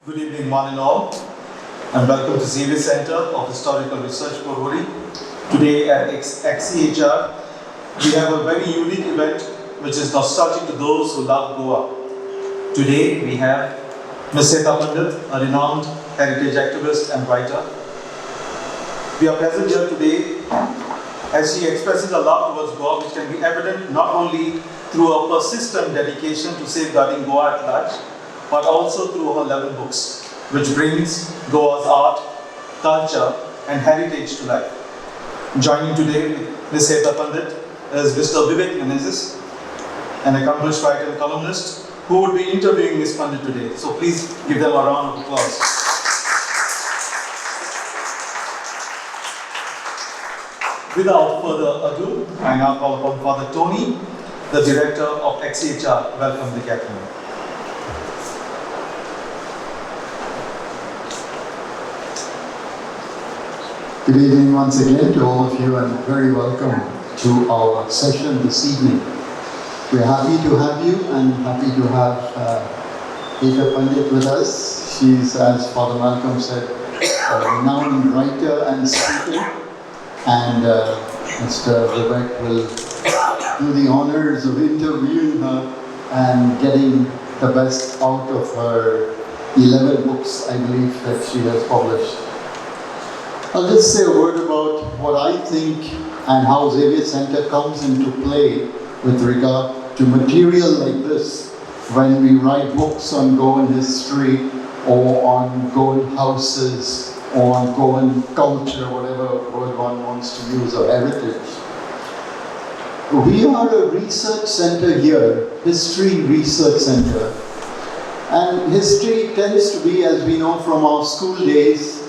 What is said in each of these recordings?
Good evening, one and all, and welcome to Xavier Center of Historical Research, Porvorim. Today at XCHR, we have a very unique event which is nostalgic to those who love Goa. Today we have Ms. Heta Pandit, a renowned heritage activist and writer. We are present here today as she expresses a love towards Goa, which can be evident not only through her persistent dedication to safeguarding Goa at large, but also through her 11 books, which brings Goa's art, culture, and heritage to life. Joining today with Ms. Heta Pandit is Mr. Vivek Menezes, an accomplished writer and columnist, who would be interviewing Ms. Pandit today. So please give them a round of applause. Without further ado, I now call upon Father Tony, the director of XCHR. Welcome to Catherine. Good evening once again to all of you, and very welcome to our session this evening. We're happy to have you and happy to have Heta Pandit with us. She's, as Father Malcolm said, a renowned writer and speaker, and Mr. Vivek will do the honors of interviewing her and getting the best out of her 11 books, I believe, that she has published. I'll just say a word about what I think and how Xavier Center comes into play with regard to material like this when we write books on Goan history or on Goan houses or on Goan culture, whatever word one wants to use, or heritage. We are a research center here, history research center. And history tends to be, as we know from our school days,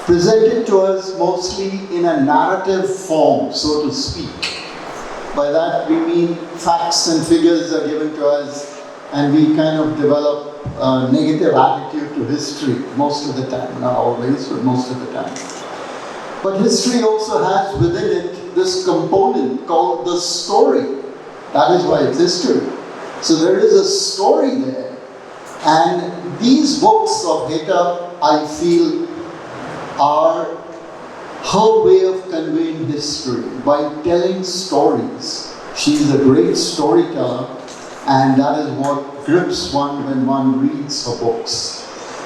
presented to us mostly in a narrative form, so to speak. By that we mean facts and figures are given to us, and we kind of develop a negative attitude to history most of the time. Not always, but most of the time. But history also has within it this component called the story. That is why it's history. So there is a story there. And these books of Heta, I feel, are her way of conveying history by telling stories. She's a great storyteller, and that is what grips one when one reads her books.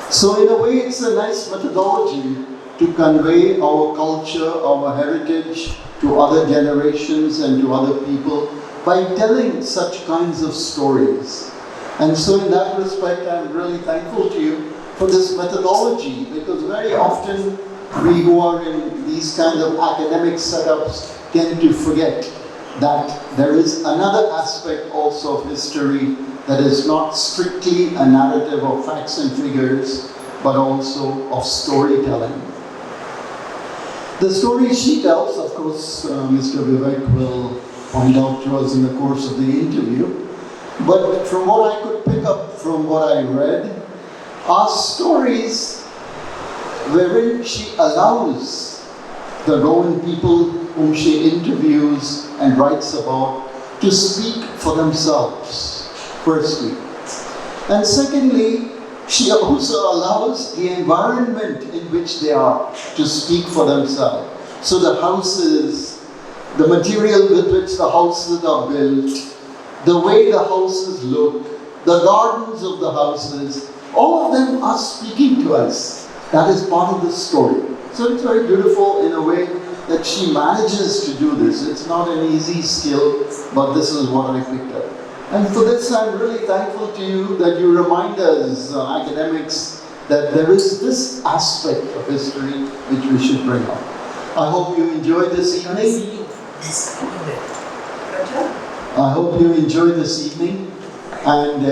So in a way, it's a nice methodology to convey our culture, our heritage to other generations and to other people by telling such kinds of stories. And so in that respect, I'm really thankful to you for this methodology, because very often we who are in these kinds of academic setups tend to forget that there is another aspect also of history that is not strictly a narrative of facts and figures, but also of storytelling. The story she tells, of course, Mr. Vivek will point out to us in the course of the interview, but from what I could pick up from what I read, are stories wherein she allows the Goan people whom she interviews and writes about to speak for themselves, firstly. And secondly, she also allows the environment in which they are to speak for themselves. So the houses, the material with which the houses are built, the way the houses look, the gardens of the houses, all of them are speaking to us. That is part of the story. So it's very beautiful in a way that she manages to do this. It's not an easy skill, but this is what I picked up. And for this, I'm really thankful to you that you remind us, academics, that there is this aspect of history which we should bring up. I hope you enjoy this evening. I hope you enjoy this evening, and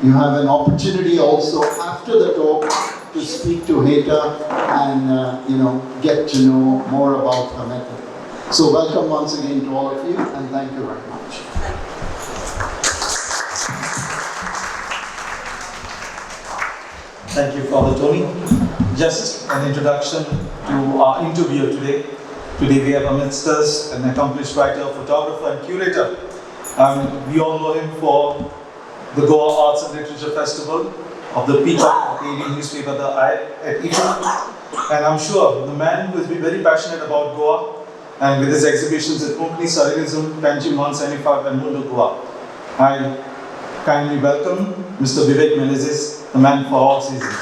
you have an opportunity also after the talk to speak to Heta and get to know more about her method. So welcome once again to all of you, and thank you very much. Thank you, Father Tony. Just an introduction to our interviewer today. Today we have amidst us an accomplished writer, photographer, and curator. We all know him for the Goa Arts and Literature Festival, of the Peacock of the Indian newspaper at Eton. And I'm sure the man who has been very passionate about Goa and with his exhibitions at Konkani, Saranism, Panchim 175 and Mundo Goa. I kindly welcome Mr. Vivek Menezes, the man for all seasons.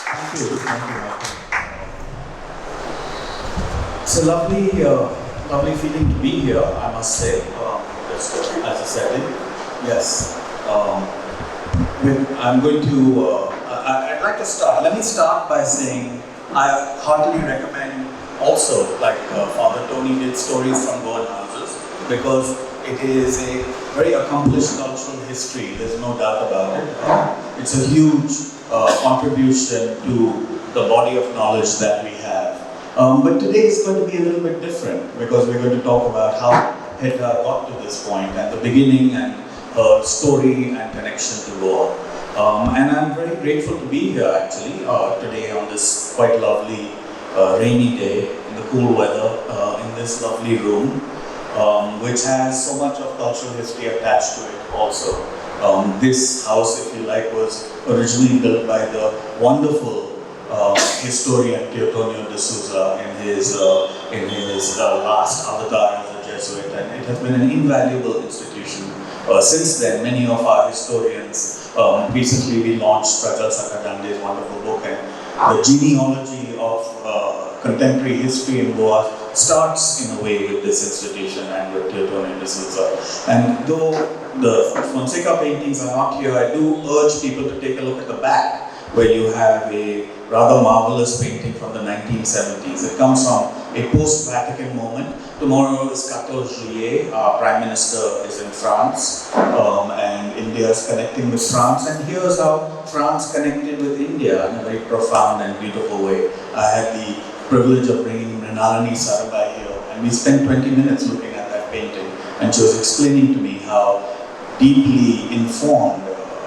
Thank you. It's a lovely feeling to be here, I must say. Just as a setting, yes. I'm going to. I'd like to start. Let me start by saying I heartily recommend also, like Father Tony did, stories from Goan houses, because it is a very accomplished cultural history. There's no doubt about it. It's a huge contribution to the body of knowledge that we have. But today is going to be a little bit different because we're going to talk about how Heta got to this point and the beginning and her story and connection to Goa. And I'm very grateful to be here actually today on this quite lovely rainy day in the cool weather in this lovely room, which has so much of cultural history attached to it also. This house, if you like, was originally built by the wonderful historian Teotonio de Souza in his last avatar as a Jesuit, and it has been an invaluable institution. Since then, many of our historians, recently we launched Prajal Sakadande's wonderful book, and the genealogy of contemporary history in Goa starts in a way with this institution and with Teotonio de Souza. And though the Fonseca paintings are not here, I do urge people to take a look at the back, where you have a rather marvelous painting from the 1970s. It comes from a post-Vatican moment. Tomorrow is 14 Juillet, our Prime Minister is in France, and India is connecting with France, and here's how France connected with India in a very profound and beautiful way. I had the privilege of bringing Mrinalini Sarabhai here, and we spent 20 minutes looking at that painting, and she was explaining to me how deeply informed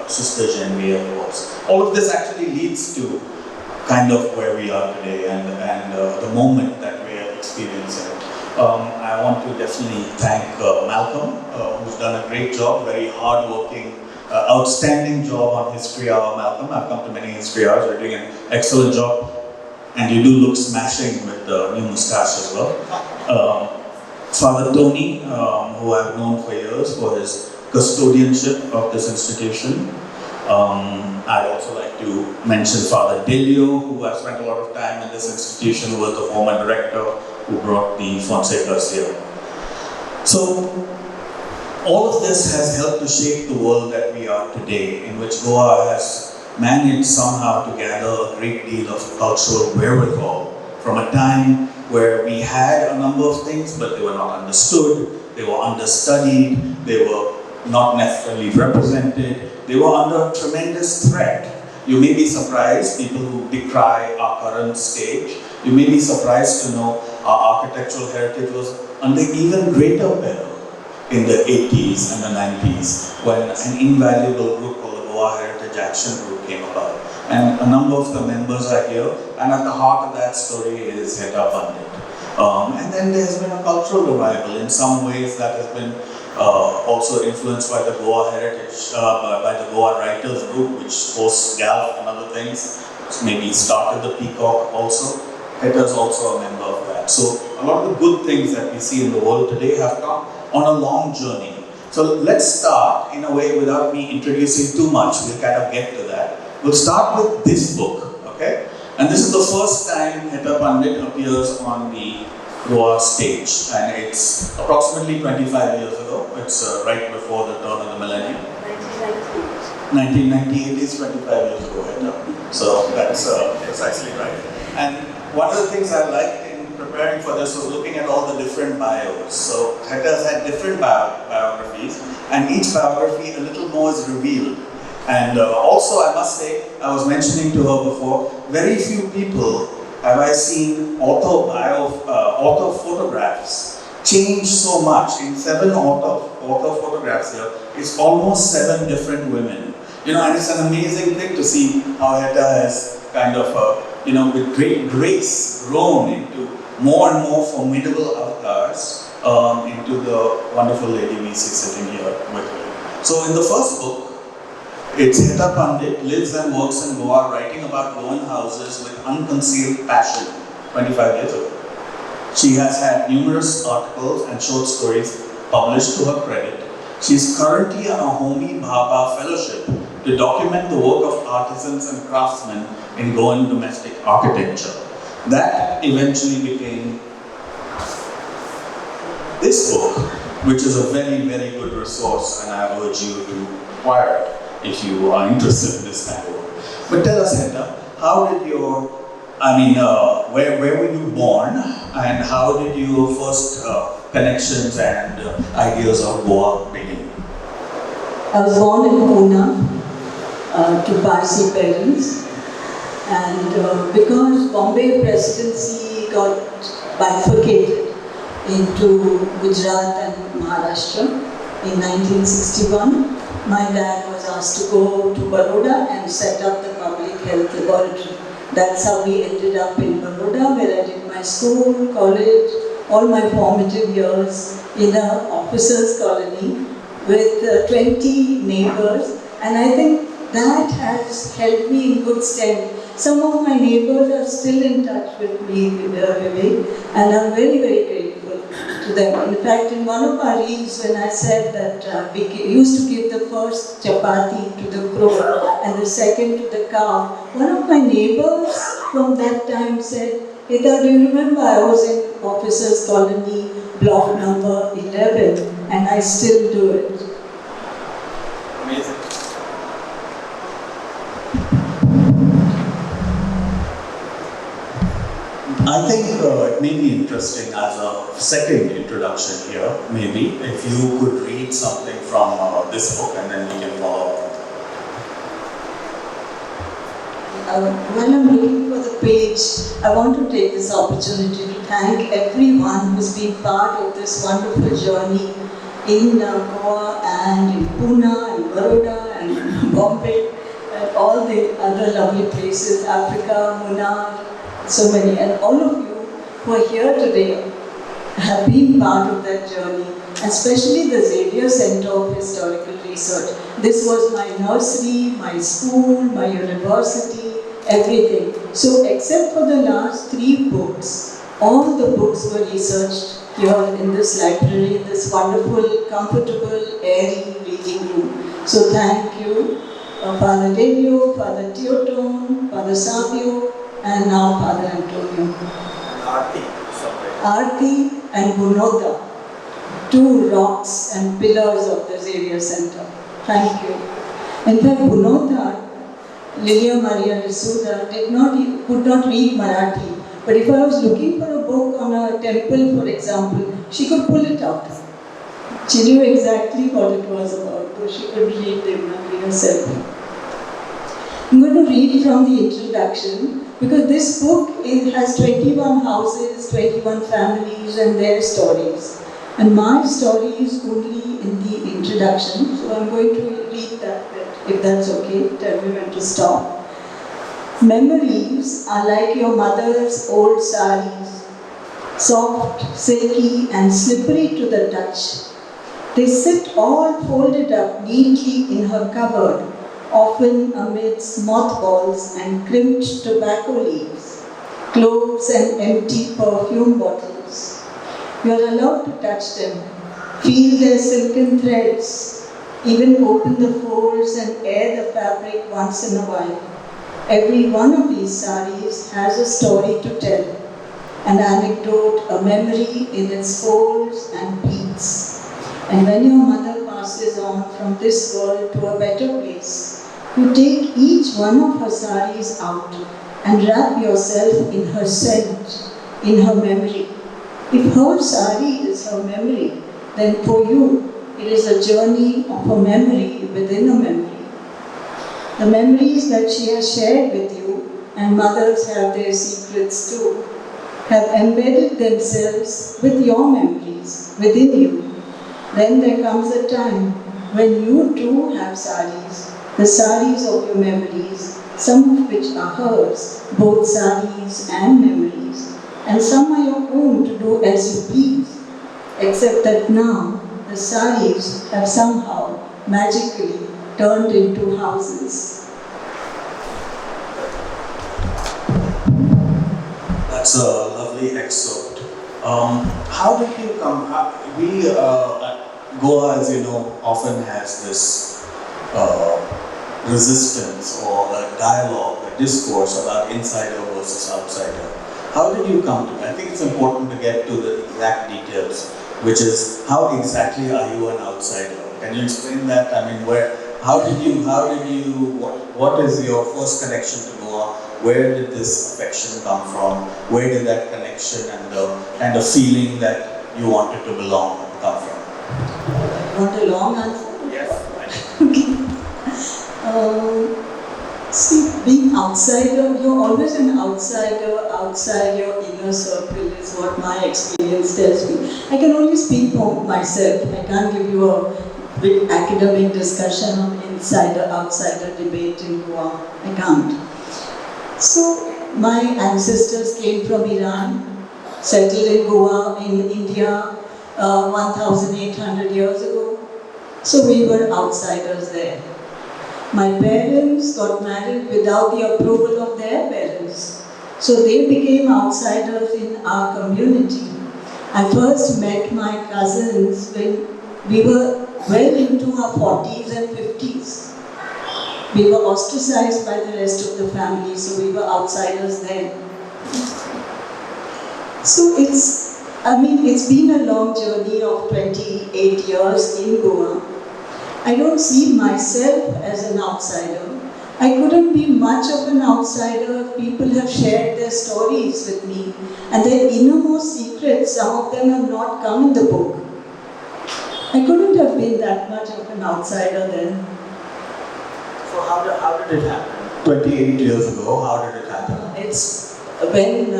Sister Genevieve was. All of this actually leads to kind of where we are today and the moment that we are experiencing. I want to definitely thank Malcolm, who's done a great job, very hard-working, outstanding job on History Hour, Malcolm. I've come to many History Hours, you're doing an excellent job, and you do look smashing with the new moustache as well. Father Tony, who I've known for years for his custodianship of this institution. I'd also like to mention Father Delio, who I've spent a lot of time in this institution, who was the former director who brought the Fonsecas here. So, all of this has helped to shape the world that we are today, in which Goa has managed somehow to gather a great deal of cultural wherewithal from a time where we had a number of things, but they were not understood, they were understudied, they were not necessarily represented, they were under tremendous threat. You may be surprised, people who decry our current stage, you may be surprised to know our architectural heritage was under even greater peril in the 80s and the 90s, when an invaluable group called the Goa Heritage Action Group came about. And a number of the members are here, and at the heart of that story is Heta Pandit. And then there's been a cultural revival in some ways that has been also influenced by the Goa Heritage, by the Goa Writers Group, which hosts GALF and other things. Maybe started the Peacock also. Heta is also a member of that. So a lot of the good things that we see in the world today have come on a long journey. So let's start in a way without me introducing too much. We'll kind of get to that. We'll start with this book, okay? And this is the first time Heta Pandit appears on the Goa stage, and it's approximately 25 years ago. It's right before the turn of the millennium. 1998 is 25 years ago, Heta. So that's precisely right. And one of the things I liked in preparing for this was looking at all the different bios. So Heta's had different biographies, and each biography a little more is revealed. And also, I must say, I was mentioning to her before, very few people have I seen author photographs change so much. In 7 author photographs here, it's almost 7 different women. You know, and it's an amazing thing to see how Heta has kind of, with great grace grown into more and more formidable avatars into the wonderful lady we see sitting here with me. So in the first book, It's Heta Pandit, lives and works in Goa, writing about Goan houses with unconcealed passion 25 years ago. She has had numerous articles and short stories published to her credit. She is currently on a Homi Bhabha Fellowship to document the work of artisans and craftsmen in Goan domestic architecture. That eventually became this book, which is a very, very good resource, and I urge you to acquire it if you are interested in this kind of work. But tell us, Heta, how did your, where were you born, and how did your first connections and ideas of Goa begin? I was born in Poonam to Parsi parents, and because Bombay presidency got bifurcated into Gujarat and Maharashtra in 1961, my dad was asked to go to Baroda and set up the public health laboratory. That's how we ended up in Baroda, where I did my school, college, all my formative years in an officers' colony with 20 neighbors, and I think that has helped me in good stead. Some of my neighbors are still in touch with me, Vivek, and I'm very, very grateful to them. In fact, in one of our reels, when I said that we used to give the first chapati to the crow and the second to the cow, one of my neighbors from that time said, Heta, do you remember I was in officers' colony, block number 11, and I still do it. Amazing. I think it may be interesting as a second introduction here, maybe, if you could read something from this book and then we can follow up. While I'm looking for the page, I want to take this opportunity to thank everyone who's been part of this wonderful journey in Goa and in Pune and Baroda and Bombay and all the other lovely places, Africa, Munnar, so many. And all of you who are here today have been part of that journey, especially the Xavier Center of Historical Research. This was my nursery, my school, my university, everything. So except for the last 3 books, all the books were researched here in this library, this wonderful, comfortable, airy reading room. So thank you, Father Delio, Father Teoton, Father Savio, and now Father Antonio. Arti and Gunoda, 2 rocks and pillars of the Xavier Center. Thank you. In fact, Gunoda, Lilia Maria D'Souza, could not read Marathi, but if I was looking for a book on a temple, for example, she could pull it out. She knew exactly what it was about, though she could read Devanagari herself. I'm going to read from the introduction, because this book has 21 houses, 21 families and their stories. And my story is only in the introduction, so I'm going to read that bit, if that's okay. Tell me when to stop. Memories are like your mother's old saris, soft, silky and slippery to the touch. They sit all folded up neatly in her cupboard, often amidst mothballs and crimped tobacco leaves, cloves and empty perfume bottles. You are allowed to touch them, feel their silken threads, even open the folds and air the fabric once in a while. Every one of these saris has a story to tell, an anecdote, a memory in its folds and beats. And when your mother passes on from this world to a better place, you take each one of her saris out and wrap yourself in her scent, in her memory. If her sari is her memory, then for you, it is a journey of a memory within a memory. The memories that she has shared with you, and mothers have their secrets too, have embedded themselves with your memories within you. Then there comes a time when you too have saris, the saris of your memories, some of which are hers, both saris and memories, and some are your own to do as you please, except that now the saris have somehow, magically, turned into houses. That's a lovely excerpt. How did you come? Goa, as you know, often has this resistance or a dialogue, a discourse about insider versus outsider. How did you come to it? I think it's important to get to the exact details, which is how exactly are you an outsider? Can you explain that? I mean, what is your first connection to Goa? Where did this affection come from? Where did that connection and the kind of feeling that you wanted to belong come from? Want a long answer? Yes. See, being outsider, you're always an outsider outside your inner circle is what my experience tells me. I can only speak for myself. I can't give you a big academic discussion on insider-outsider debate in Goa. I can't. So, my ancestors came from Iran, settled in Goa, in India, 1,800 years ago. So we were outsiders there. My parents got married without the approval of their parents. So they became outsiders in our community. I first met my cousins when we were well into our 40s and 50s. We were ostracized by the rest of the family, so we were outsiders then. So it's been a long journey of 28 years in Goa. I don't see myself as an outsider. I couldn't be much of an outsider if people have shared their stories with me and their innermost secrets, some of them have not come in the book. I couldn't have been that much of an outsider then. So how did it happen? 28 years ago, how did it happen? It's when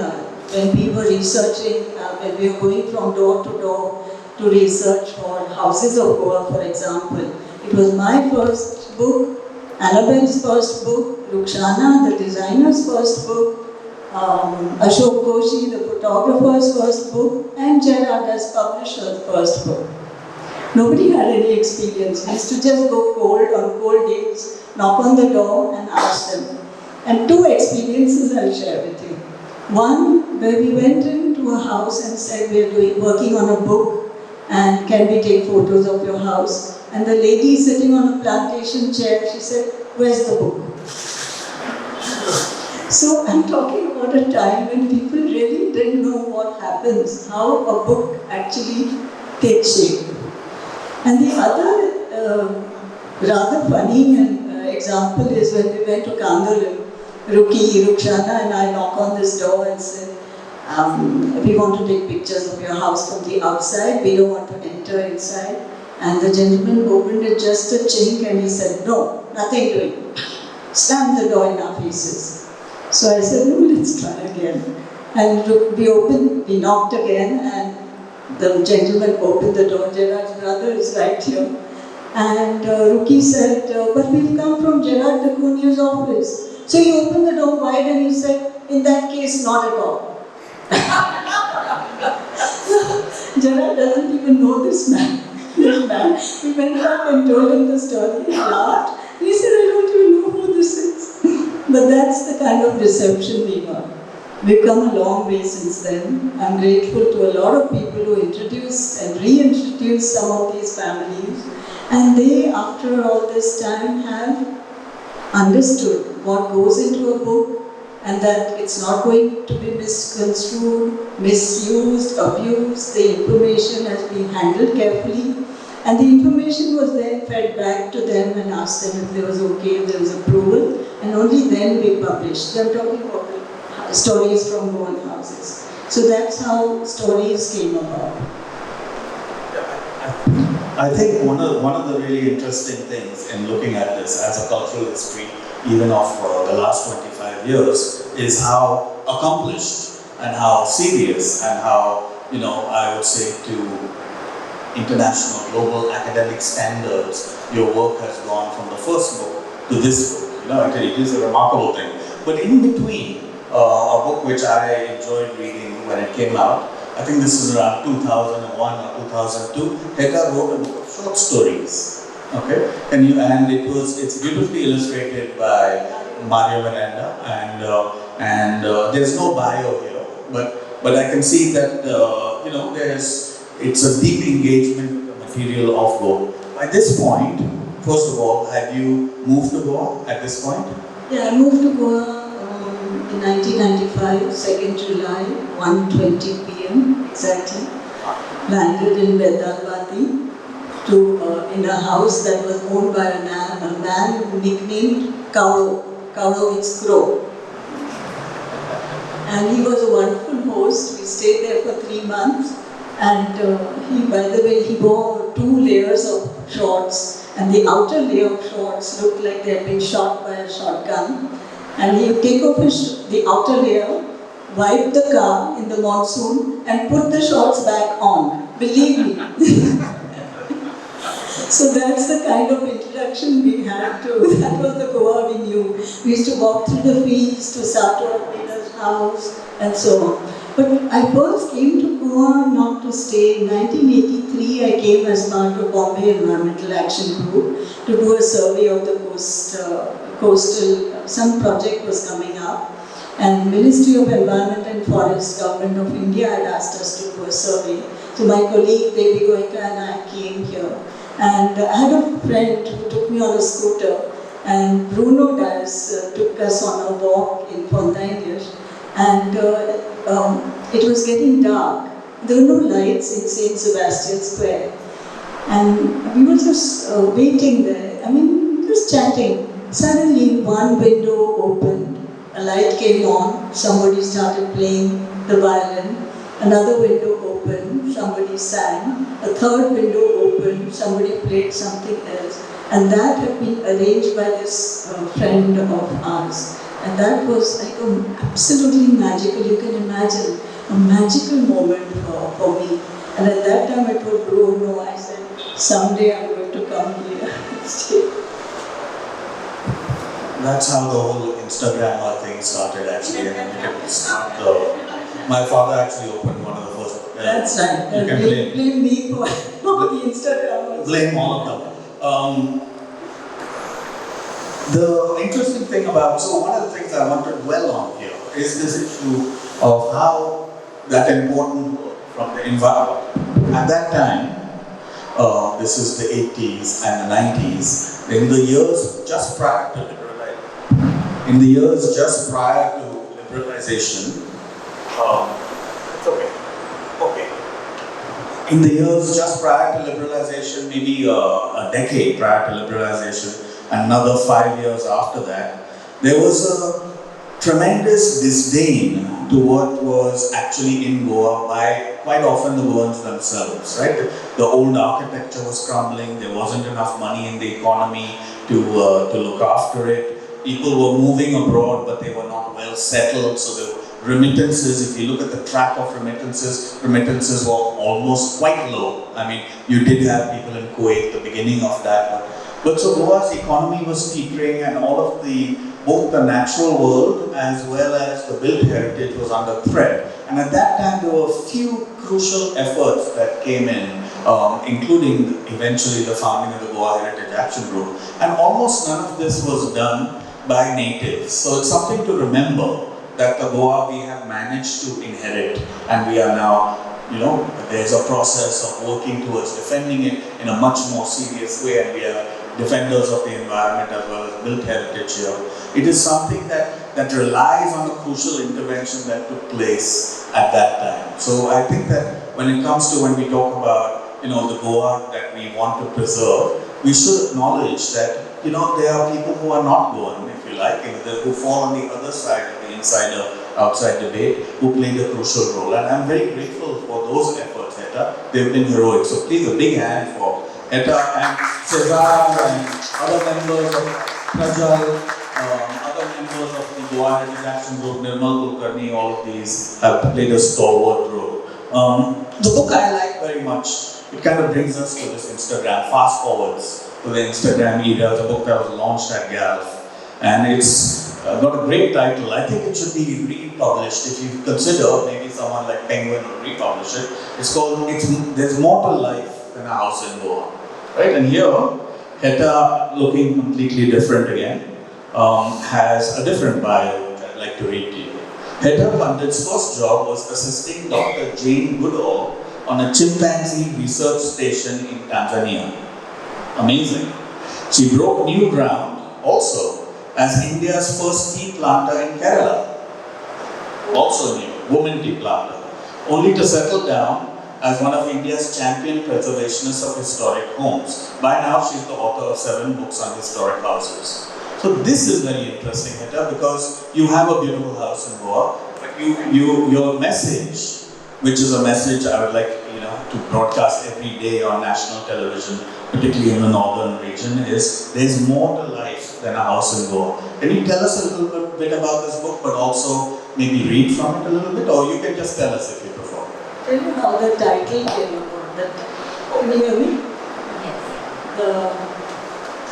we were researching, when we were going from door to door to research for houses of Goa, for example. It was my first book, Annabelle's first book, Rukhsana, the designer's first book, Ashok Koshi, the photographer's first book, and Gerard as publisher's first book. Nobody had any experience. We used to just go cold on cold days, knock on the door and ask them. And two experiences I'll share with you. One, where we went into a house and said we're working on a book and can we take photos of your house? And the lady sitting on a plantation chair, she said, where's the book? So I'm talking about a time when people really didn't know what happens, how a book actually takes shape. And the other rather funny example is when we went to Kandalam, Rukhsana and I knock on this door and say, we want to take pictures of your house from the outside, we don't want to enter inside. And the gentleman opened it just a chink and he said, no, nothing doing. Slammed the door in our faces. So I said, no, let's try again. And we knocked again and the gentleman opened the door. Gerard's brother is right here. And Ruki said, but we've come from Gerard the Coonier's office. So he opened the door wide and he said, in that case, not at all. Gerard doesn't even know this man. We went back and told him the story. He laughed. He said, I don't even know who this is. But that's the kind of reception we got. We've come a long way since then. I'm grateful to a lot of people who introduced and reintroduced some of these families. And they, after all this time, have understood what goes into a book and that it's not going to be misconstrued, misused, abused. The information has been handled carefully. And the information was then fed back to them and asked them if there was okay, if there was approval, and only then we published. I'm talking about stories from Goan houses. So that's how stories came about. I think one of the really interesting things in looking at this as a cultural history, even of the last 25 years, is how accomplished and how serious and how, I would say to international, global academic standards, your work has gone from the first book to this book. It is a remarkable thing. But in between, a book which I enjoyed reading when it came out, I think this is around 2001 or 2002, Heta wrote a book of short stories. Okay, and it's beautifully illustrated by Mario Miranda, and there's no bio here, but I can see that it's a deep engagement with the material of Goa. By this point, first of all, have you moved to Goa at this point? Yeah, I moved to Goa in 1995, 2nd July, 1:20 p.m. exactly. Landed in Bedalwadi in a house that was owned by a man nicknamed Kauro. Kauro means crow. And he was a wonderful host. We stayed there for 3 months. And by the way, he wore 2 layers of shorts. And the outer layer of shorts looked like they had been shot by a shotgun. And he would take off the outer layer, wipe the car in the monsoon, and put the shorts back on. Believe me. So that's the kind of introduction we had to. That was the Goa we knew. We used to walk through the fields to Sato Peter's house and so on. But I first came to Goa not to stay. In 1983, I came as part of Bombay Environmental Action Group to do a survey of the coastal. Some project was coming up, and Ministry of Environment and Forest, Government of India had asked us to do a survey. So my colleague Devi Goenka and I came here. And I had a friend who took me on a scooter, and Bruno Dias took us on a walk in Fontainebleau, and it was getting dark. There were no lights in St. Sebastian Square, and we were just waiting there. Just chatting. Suddenly, one window opened, a light came on, somebody started playing the violin. Another window opened, somebody sang. A third window opened, somebody played something else. And that had been arranged by this friend of ours. And that was like absolutely magical. You can imagine a magical moment for me. And at that time I told Bruno, I said, someday I'm going to come here and stay. That's how the whole Instagram thing started actually. My father actually opened one of the first. That's right. You can blame me for the Instagram. Blame all of them. The interesting thing so one of the things I want to dwell on here is this issue of how that important work from the environment. At that time, this is the 80s and the 90s, in the years just prior to liberalization, in the years just prior to liberalization, maybe a decade prior to liberalization, another 5 years after that, there was a tremendous disdain to what was actually in Goa by quite often the Goans themselves, right? The old architecture was crumbling, there wasn't enough money in the economy to look after it. People were moving abroad, but they were not well settled, so the remittances, if you look at the track of remittances were almost quite low. You did have people in Kuwait, the beginning of that, but so Goa's economy was teetering, and all of both the natural world as well as the built heritage was under threat. And at that time, there were a few crucial efforts that came in, including eventually the founding of the Goa Heritage Action Group. And almost none of this was done by natives. So it's something to remember that the Goa we have managed to inherit, and we are now, there's a process of working towards defending it in a much more serious way, and we are defenders of the environment as well as built heritage here. It is something that relies on a crucial intervention that took place at that time. So I think that when we talk about, the Goa that we want to preserve, we should acknowledge that, there are people who are not Goan, if you like, who fall on the other side of the insider-outside debate, who played a crucial role. And I'm very grateful for those efforts, Heta. They've been heroic. So please, a big hand for Heta and Xavier and other members of Prajal, other members of the Goa Heritage Action Group, Nirmal Kulkarni, all of these have played a stalwart role. The book I like very much. It kind of brings us to this Instagram, fast forwards to the Instagram era, the book that was launched at GALF. And it's got a great title. I think it should be republished. If you consider maybe someone like Penguin would republish it. It's called There's More to Life Than a House in Goa. Right? And here Heta, looking completely different again, has a different bio which I'd like to read to you. Heta Pandit's first job was assisting Dr. Jane Goodall on a chimpanzee research station in Tanzania. Amazing. She broke new ground also as India's first tea planter in Kerala. Also new, woman tea planter, only to settle down as one of India's champion preservationists of historic homes. By now, she's the author of 7 books on historic houses. So this is very interesting, Heta, because you have a beautiful house in Goa, but your message, which is a message I would like to broadcast every day on national television, particularly in the northern region, is there's more to life than a house in Goa. Can you tell us a little bit about this book, but also maybe read from it a little bit, or you can just tell us if you prefer. Tell you how the title came about. Can you hear me?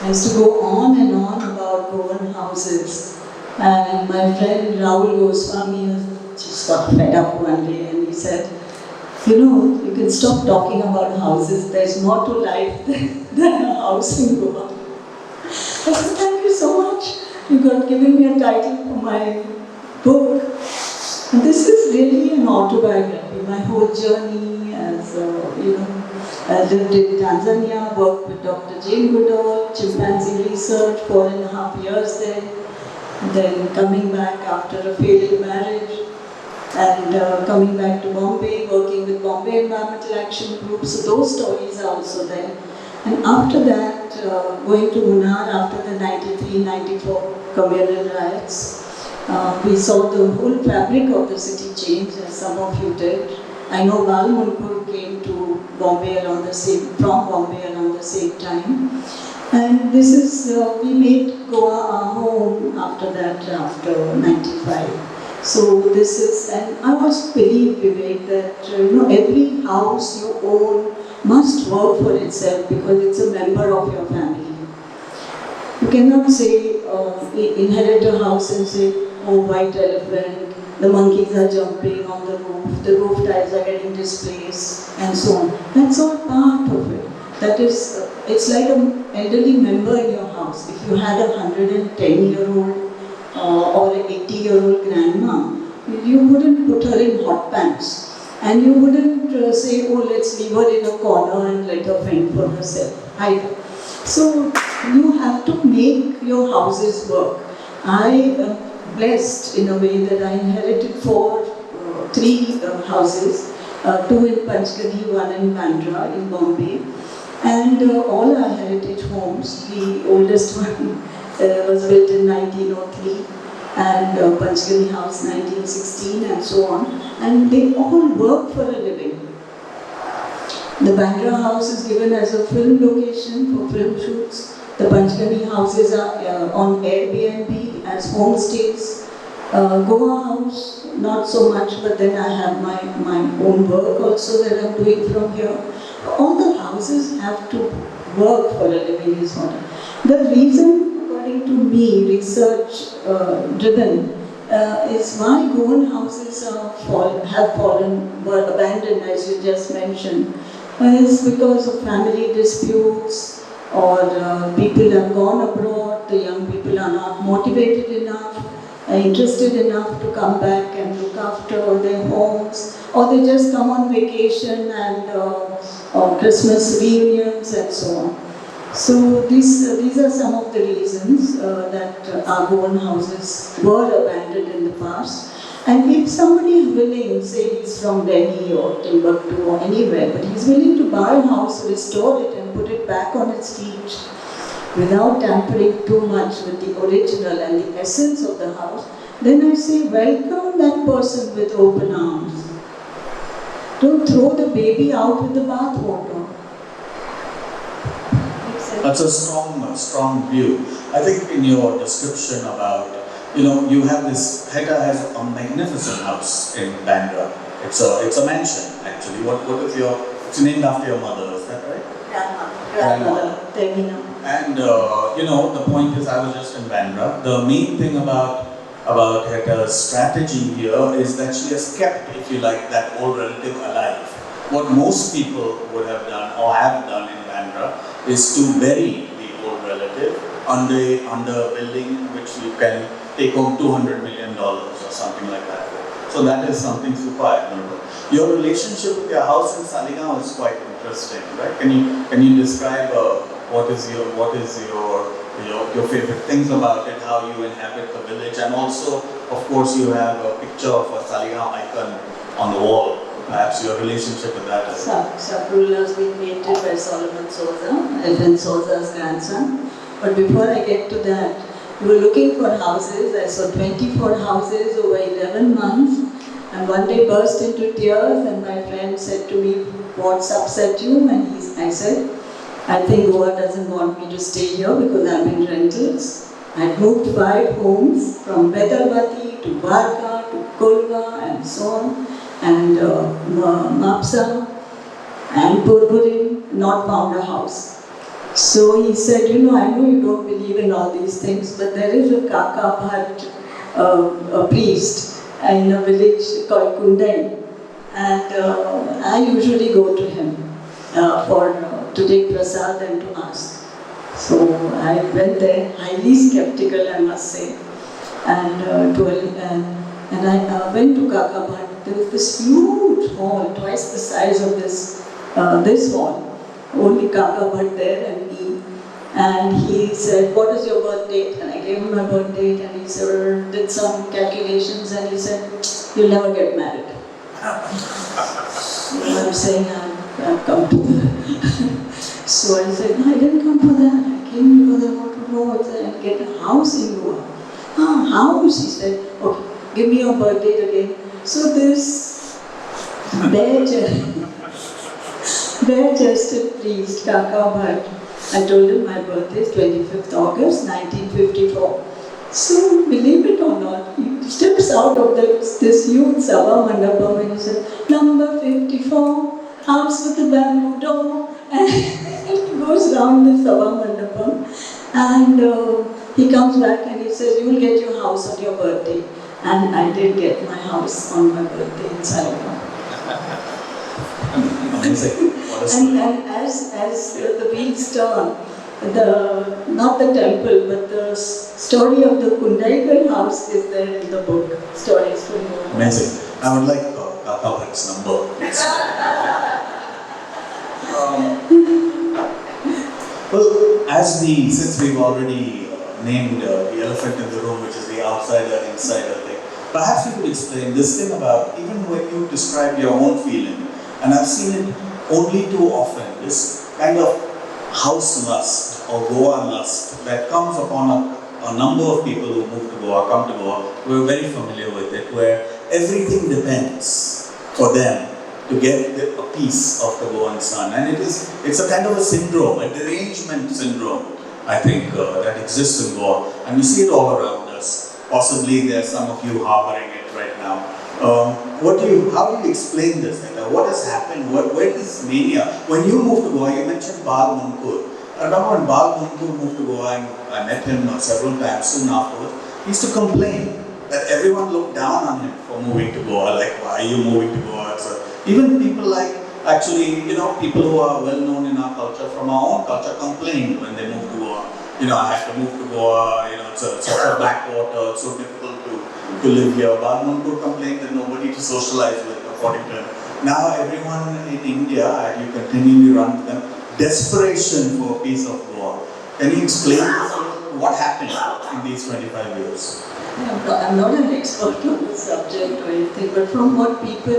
I used to go on and on about Goan houses. And my friend Rahul Goswami just got fed up one day and he said, you can stop talking about houses. There's more to life than a house in Goa. I said, thank you so much. You got given me a title for my book. And this is really an autobiography. My whole journey as, I lived in Tanzania, worked with Dr. Jane Goodall, chimpanzee research, 4.5 years there. Then coming back after a failed marriage and coming back to Bombay, working with Bombay Environmental Action Group. So those stories are also there. And after that, going to Munnar after the 93-94 communal riots, we saw the whole fabric of the city change, as some of you did. I know Bal Munkur came to Bombay from Bombay around the same time. And this is, we made Goa our home after that, after 95. So this is, and I always believe, Vivek, that every house you own must work for itself because it's a member of your family. You cannot say, inherit a house and say, oh, white elephant, the monkeys are jumping on the roof tiles are getting displaced, and so on. That's all part of it. That is, it's like an elderly member in your house. If you had a 110-year-old or an 80-year-old grandma, you wouldn't put her in hot pants. And you wouldn't say, oh, let's leave her in a corner and let her fend for herself either. So you have to make your houses work. I am blessed in a way that I inherited 3 houses, 2 in Panchgani, 1 in Bandra in Bombay. And all our heritage homes, the oldest one was built in 1903 and Panchgani House 1916 and so on. And they all work for a living. The Bandra house is given as a film location for film shoots. The Panchgani houses are on Airbnb as homestays. Goa house, not so much, but then I have my own work also that I'm doing from here. All the houses have to work for a living is what. The reason, according to me, research driven, is why Goan houses have fallen, were abandoned, as you just mentioned, is because of family disputes or people have gone abroad, the young people are not motivated enough, interested enough to come back and look after their homes, or they just come on vacation and Christmas reunions and so on. So these are some of the reasons that our Goan houses were abandoned in the past. And if somebody is willing, say he's from Delhi or Timbuktu or anywhere, but he's willing to buy a house, restore it and put it back on its feet without tampering too much with the original and the essence of the house, then I say welcome that person with open arms. Don't throw the baby out with the bathwater. That's a strong view. I think in your description about, you have this, Heta has a magnificent house in Bandra. It's a mansion actually. It's named after your mother, is that right? Grandmother, Termina. And the point is, I was just in Bandra. The main thing about Heta's strategy here is that she has kept, if you like, that old relative alive. What most people would have done or have done in Bandra is to bury the on the building which you can take home $200 million or something like that. So that is something super admirable. Your relationship with your house in Saligao is quite interesting, right? Can you describe what is your favorite things about it, how you inhabit the village, and also, of course, you have a picture of a Saligao icon on the wall. Perhaps your relationship with that as well. Sabrula has been painted by Solomon Souza, Elvin Souza's grandson. But before I get to that, we were looking for houses. I saw 24 houses over 11 months, and one day burst into tears, and my friend said to me, "What's upset you?" And I said, "I think Goa doesn't want me to stay here because I'm in rentals." I moved 5 homes from Vedarbati to Varka to Kolva and so on, and Mapsa and Porvorim, not found a house. So he said, "I know you don't believe in all these things, but there is a Kaka Bhat, a priest in a village called Kundai, and I usually go to him to take prasad and to ask." So I went there, highly skeptical, I must say, and I went to Kaka Bhat. There was this huge hall, twice the size of this hall. Only Kaka Bhat there and me. And he said, "What is your birth date?" And I gave him my birth date, and he said, did some calculations, and he said, "You'll never get married." So I'm saying, I've come to that. So I said, "No, I didn't come for that. I came because I want to go and get a house in Goa." "House?" He said. "Okay, give me your birth date again." So this bare-chested priest, Kaka Bhat, I told him my birthday is 25th August 1954. So, believe it or not, he steps out of this huge Sabha Mandapam and he said, "Number 54, house with a bamboo door." And he goes round the Sabha Mandapam and he comes back and he says, "You will get your house on your birthday." And I did get my house on my birthday in Saligao. Amazing. And as the wheels turn, not the temple, but the story of the Kundaikar house is there in the book, Stories from Goa. Amazing. I would like Kaka Bhat's number. Since we've already named the elephant in the room, which is the outsider insider thing, perhaps you could explain this thing about, even when you describe your own feeling, and I've seen it only too often, this kind of house lust or Goa lust that comes upon a number of people who move to Goa, come to Goa. We're very familiar with it, where everything depends for them to get a piece of the Goan sun. And it's a kind of a syndrome, a derangement syndrome, I think, that exists in Goa. And we see it all around us. Possibly there's some of you harboring it right now. How do you explain this thing? What has happened? Where is this mania? When you moved to Goa, you mentioned Bal Munkur. I remember when Bal Munkur moved to Goa, and I met him several times soon afterwards. He used to complain that everyone looked down on him for moving to Goa. Like, why are you moving to Goa? So even people like, people who are well known in our culture, from our own culture, complained when they moved to Goa. I had to move to Goa, it's such a backwater, it's so difficult to live here. Bal Munkur complained that nobody to socialize with, according to him. Now everyone in India, you continually run to them, desperation for a piece of Goa. Can you explain this? What happened in these 25 years? I'm not an expert on the subject or anything, but from what people,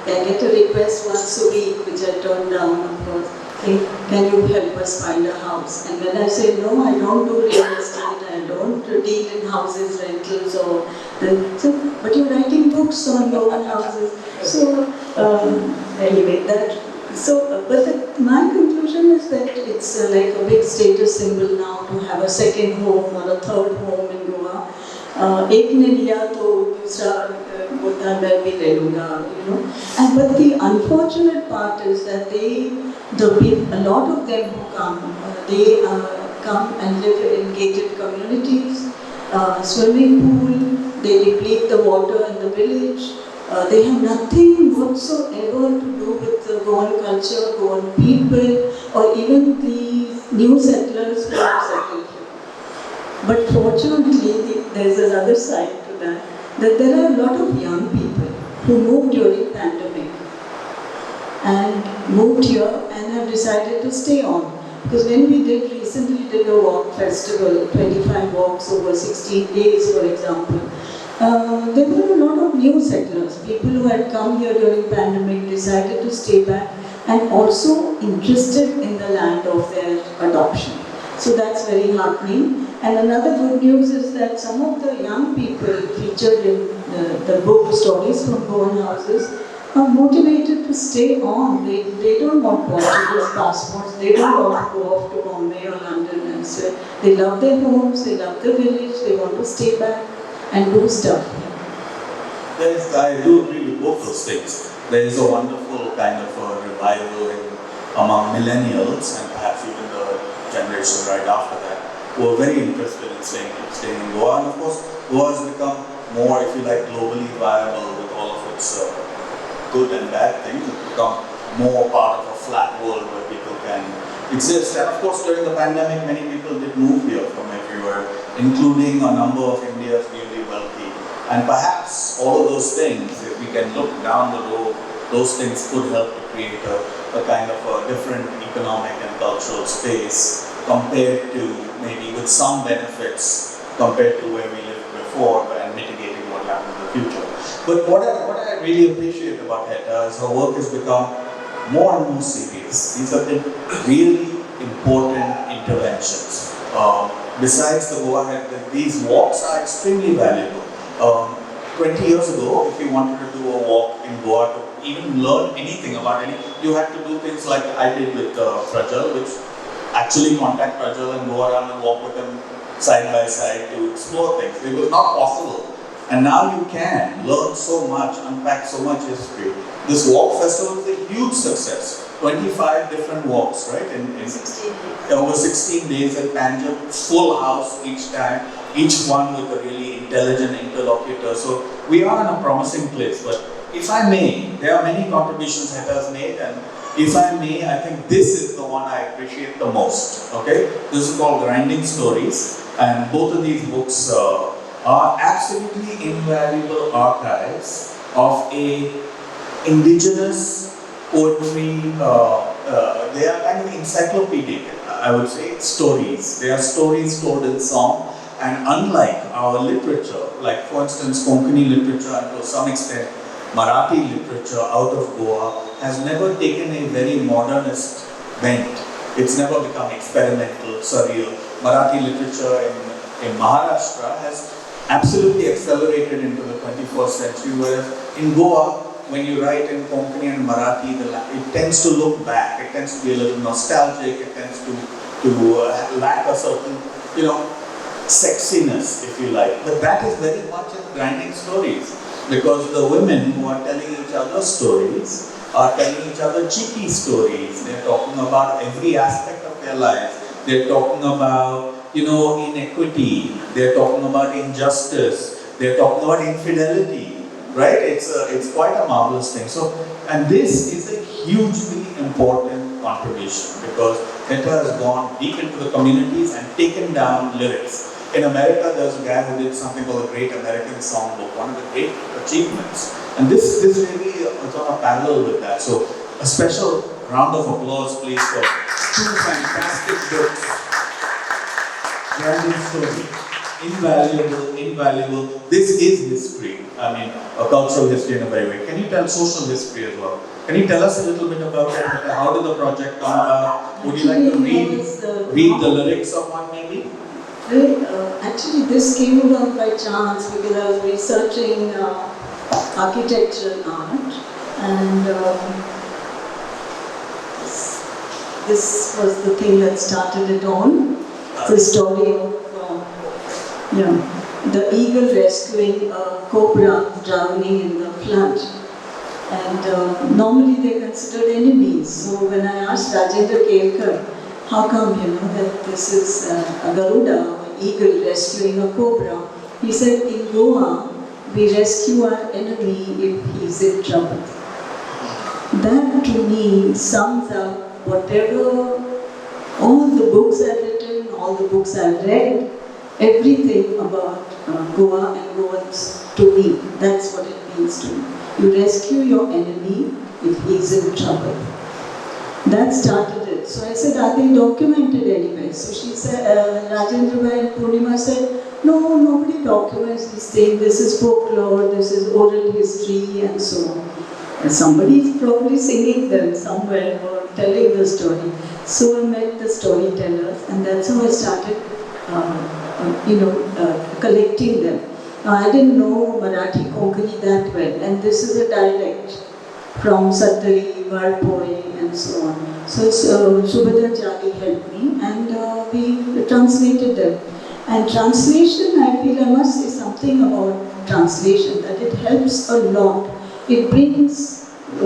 I get a request once a week, which I turn down, of course. Hey, can you help us find a house? And when I say no, I don't do real estate, I don't deal in houses, rentals, but you're writing books on Goan houses. So anyway, my conclusion is that it's like a big status symbol now to have a second home or a third home in Goa. एक ने लिया तो दूसरा बोलता मैं भी ले लूँगा, And but the unfortunate part is that a lot of them who come, they come and live in gated communities, swimming pool, they deplete the water in the village. They have nothing whatsoever to do with the Goan culture, Goan people, or even the new settlers who have settled here. But fortunately, there's another side to that there are a lot of young people who moved during pandemic and moved here and have decided to stay on. Because when we recently did a walk festival, 25 walks over 16 days, for example, there were a lot of new settlers, people who had come here during pandemic, decided to stay back, and also interested in the land of their adoption. So that's very heartening. And another good news is that some of the young people featured in the book Stories from GOAN Houses are motivated to stay on. They don't want Portuguese passports, they don't want to go off to Bombay or London and so they love their homes, they love the village, they want to stay back and do stuff. I do agree with both those things. There is a wonderful kind of a revival among millennials and perhaps even the generation right after that who are very interested in staying in Goa. And of course, Goa has become more, if you like, globally viable with all of its good and bad things. It's become more part of a flat world where people can exist. And of course, during the pandemic, many people did move here from everywhere, including a number of India's newly wealthy. And perhaps all of those things, if we can look down the road, those things could help to create a kind of a different economic and cultural space compared to maybe with some benefits compared to where we lived before and mitigating what happens in the future. But what I really appreciate about Heta is her work has become more and more serious. These have been really important interventions. Besides the Goa Heritage, these walks are extremely valuable. 20 years ago, if you wanted to do a walk in Goa to even learn anything about you had to do things like I did with Prajal, which actually contact Prajal and go around and walk with him side by side to explore things. It was not possible. And now you can learn so much, unpack so much history. This walk festival is a huge success. 25 different walks, right? In 16 days. Over 16 days at Panjab, full house each time, each one with a really intelligent interlocutor. So we are in a promising place. But if I may, there are many contributions Heta has made, and if I may, I think this is the one I appreciate the most. Okay? This is called Grinding Stories, and both of these books are absolutely invaluable archives of a indigenous poetry. They are kind of encyclopedic, I would say, stories. They are stories told in song, and unlike our literature, like for instance Konkani literature and to some extent Marathi literature out of Goa has never taken a very modernist bent. It's never become experimental, surreal. Marathi literature in Maharashtra has absolutely accelerated into the 21st century, whereas in Goa, when you write in Konkani and Marathi, it tends to look back, it tends to be a little nostalgic, it tends to lack a certain, sexiness, if you like. But that is very much in Grinding Stories, because the women who are telling each other stories are telling each other cheeky stories. They're talking about every aspect of their lives. They're talking about, inequity. They're talking about injustice. They're talking about infidelity, right? It's quite a marvelous thing. So, and this is a hugely important contribution because Heta has gone deep into the communities and taken down lyrics. In America, there's a guy who did something called the Great American Songbook, one of the great achievements. And this really is on a parallel with that. So, a special round of applause, please, for two fantastic books. Grinding Story. Invaluable. This is history. I mean, a cultural history in a very way. Can you tell social history as well? Can you tell us a little bit about it? How did the project come about? Would you like to read the lyrics of one maybe? Actually, this came about by chance because I was researching architecture and art, and this was the thing that started it on. The story of the eagle rescuing a cobra drowning in the flood. And normally they're considered enemies. So when I asked Rajendra Kelkar, how come that this is a Garuda, an eagle rescuing a cobra, he said, in Goa, we rescue our enemy if he's in trouble. That to me sums up whatever, all the books I've written, all the books I've read, everything about Goa and Goans to me. That's what it means to me. You rescue your enemy if he's in trouble. That started it. So I said, are they documented anyway? So she said, Rajendra Bhai and Poonam said, no, nobody documents these things. This is folklore, this is oral history, and so on. And somebody is probably singing them somewhere or telling the story. So I met the storytellers, and that's how I started, collecting them. I didn't know Marathi Konkani that well, and this is a dialect from Satari, Varpoi, and so on. So Subhadra Jagi helped me, and we translated them. And translation, I feel I must say something about translation, that it helps a lot. It brings a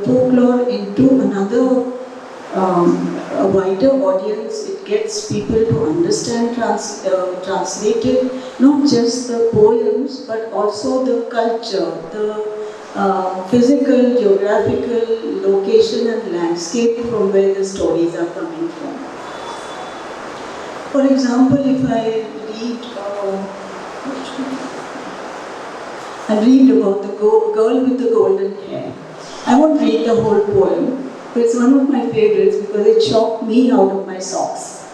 folklore into another, a wider audience. It gets people to understand translated, not just the poems, but also the culture, the physical, geographical location and landscape from where the stories are coming from. For example, if I read about the girl with the golden hair. I won't read the whole poem, but it's one of my favorites because it shocked me out of my socks.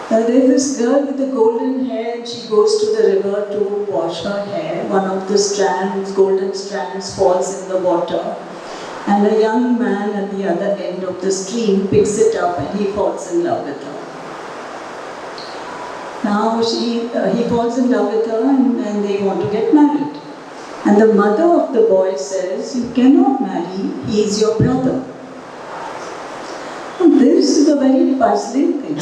There's this girl with the golden hair, and she goes to the river to wash her hair. One of the strands, golden strands, falls in the water, and a young man at the other end of the stream picks it up and he falls in love with her. Now he falls in love with her and they want to get married. And the mother of the boy says, you cannot marry, he is your brother. And this is a very puzzling thing.